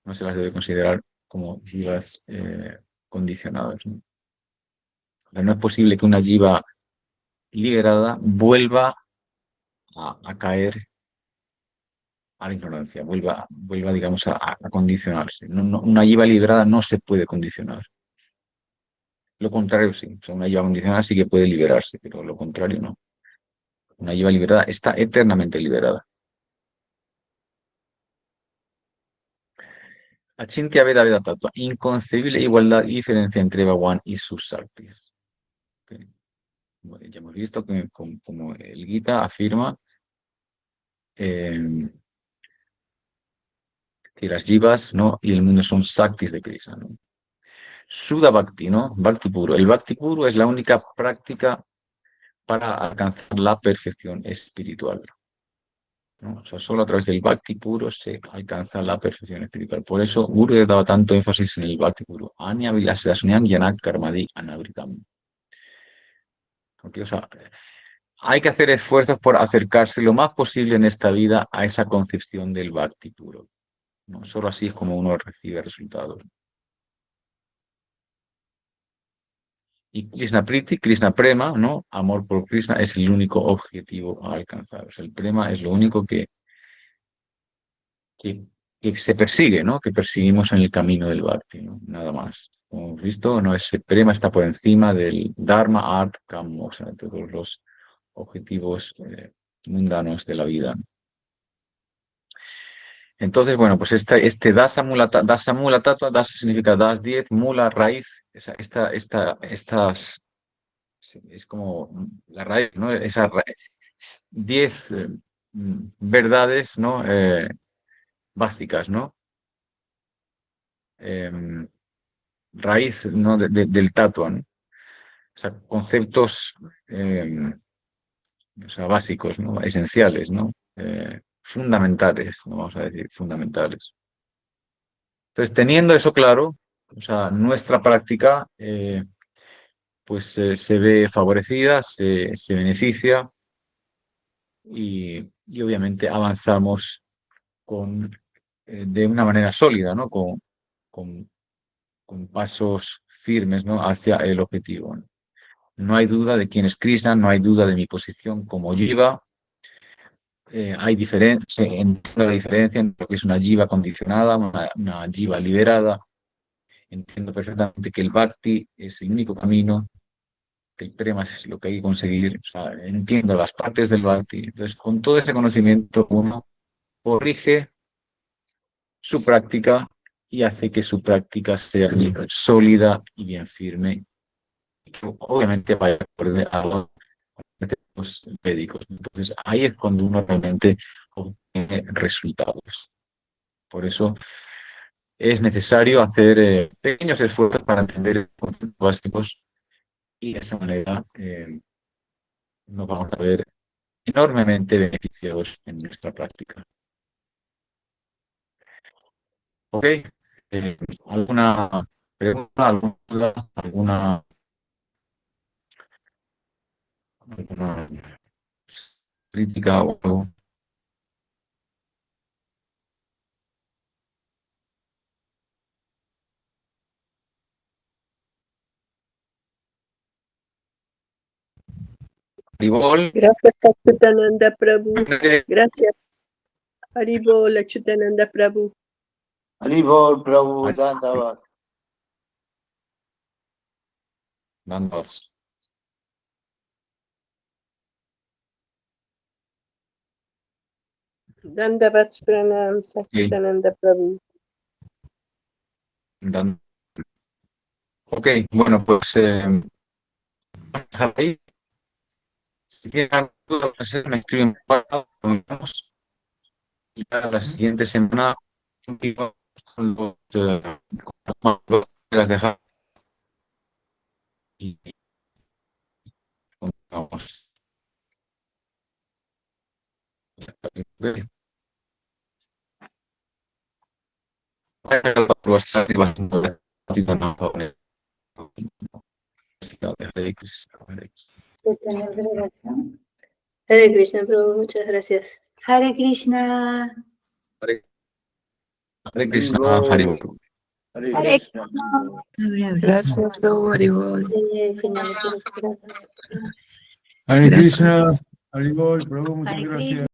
No se las debe considerar como jivas condicionadas, ¿no? O sea, no es posible que una jiva liberada vuelva a caer a la ignorancia, vuelva digamos, a condicionarse. Una jiva liberada no se puede condicionar. Lo contrario sí. O sea, una jiva condicionada sí que puede liberarse, pero lo contrario no. Una jiva liberada está eternamente liberada. Achintya Veda Veda Tattva. Inconcebible igualdad y diferencia entre Bhagwan y sus Saktis. Ok. Bueno, ya hemos visto que como el Gita afirma eh, que las jivas, ¿no? Y el mundo son Saktis de Krishna, ¿no? Sudha Bhakti, ¿no? Bhakti puro. El Bhakti puro es la única práctica para alcanzar la perfección espiritual, ¿no? O sea, solo a través del Bhakti puro se alcanza la perfección espiritual. Por eso Gurudev daba tanto énfasis en el Bhakti puro. Anya vilasasnyam yanak karmadi anavritam. Porque, o sea, hay que hacer esfuerzos por acercarse lo más posible en esta vida a esa concepción del Bhakti puro, ¿no? Solo así es como uno recibe resultados. Y Krishna Priti, Krishna Prema, ¿no? Amor por Krishna es el único objetivo a alcanzar. O sea, el prema es lo único que, que se persigue, ¿no? Que perseguimos en el camino del Bhakti, ¿no? Nada más. Como hemos visto, ¿no? Ese prema está por encima del Dharma, Artha, Kama, o sea, de todos los objetivos mundanos de la vida. Entonces, bueno, pues este dasa mula tatua, dasa significa das 10, mula raíz, estas, es como la raíz, ¿no? Esas 10 verdades, ¿no? Básicas, ¿no? Em, raíz, ¿no? Del tatua, ¿no? O sea, conceptos o sea, básicos, ¿no? Esenciales, ¿no? Fundamentales, ¿no? Vamos a decir, fundamentales. Entonces, teniendo eso claro, o sea, nuestra práctica pues se ve favorecida, se beneficia y obviamente avanzamos de una manera sólida, ¿no? Con, con pasos firmes, ¿no? Hacia el objetivo, ¿no? No hay duda de quién es Krishna, no hay duda de mi posición como jiva. Hay diferencia, entiendo la diferencia entre lo que es una jiva condicionada, una jiva liberada. Entiendo perfectamente que el bhakti es el único camino, que el prema es lo que hay que conseguir. O sea, entiendo las partes del bhakti. Entonces, con todo ese conocimiento, uno corrige su práctica y hace que su práctica sea sólida y bien firme. Obviamente vaya acorde a los médicos. Entonces, ahí es cuando uno realmente obtiene resultados. Por eso es necesario hacer pequeños esfuerzos para entender los conceptos básicos y de esa manera nos vamos a ver enormemente beneficiados en nuestra práctica. ¿Ok? ¿Alguna pregunta, alguna duda, alguna crítica o algo? Haribol, Gracias, Achyutananda Prabhu. Gracias. Haribol, Achyutananda Prabhu. Haribol, Prabhu, Dandavad. Dandas. Dandavat Pranam, Achyutananda Prabhu. Ok, bueno, pues ahí, si tienen alguna duda, pues, me escriben para comentamos y para la siguiente semana continuamos con con las dejar y continuamos. Ok. Lo está bastante rápido, no, Hare Krishna, Hare Hare Krishna, Prabhu, muchas gracias. Hare Krishna. Hare Krishna, Hare Krishna. Hare Hare Krishna. Gracias, Prabhu Haribol. Finalizamos. Hare Gracias. Krishna, Haribol, Prabhu, muchas Hare gracias.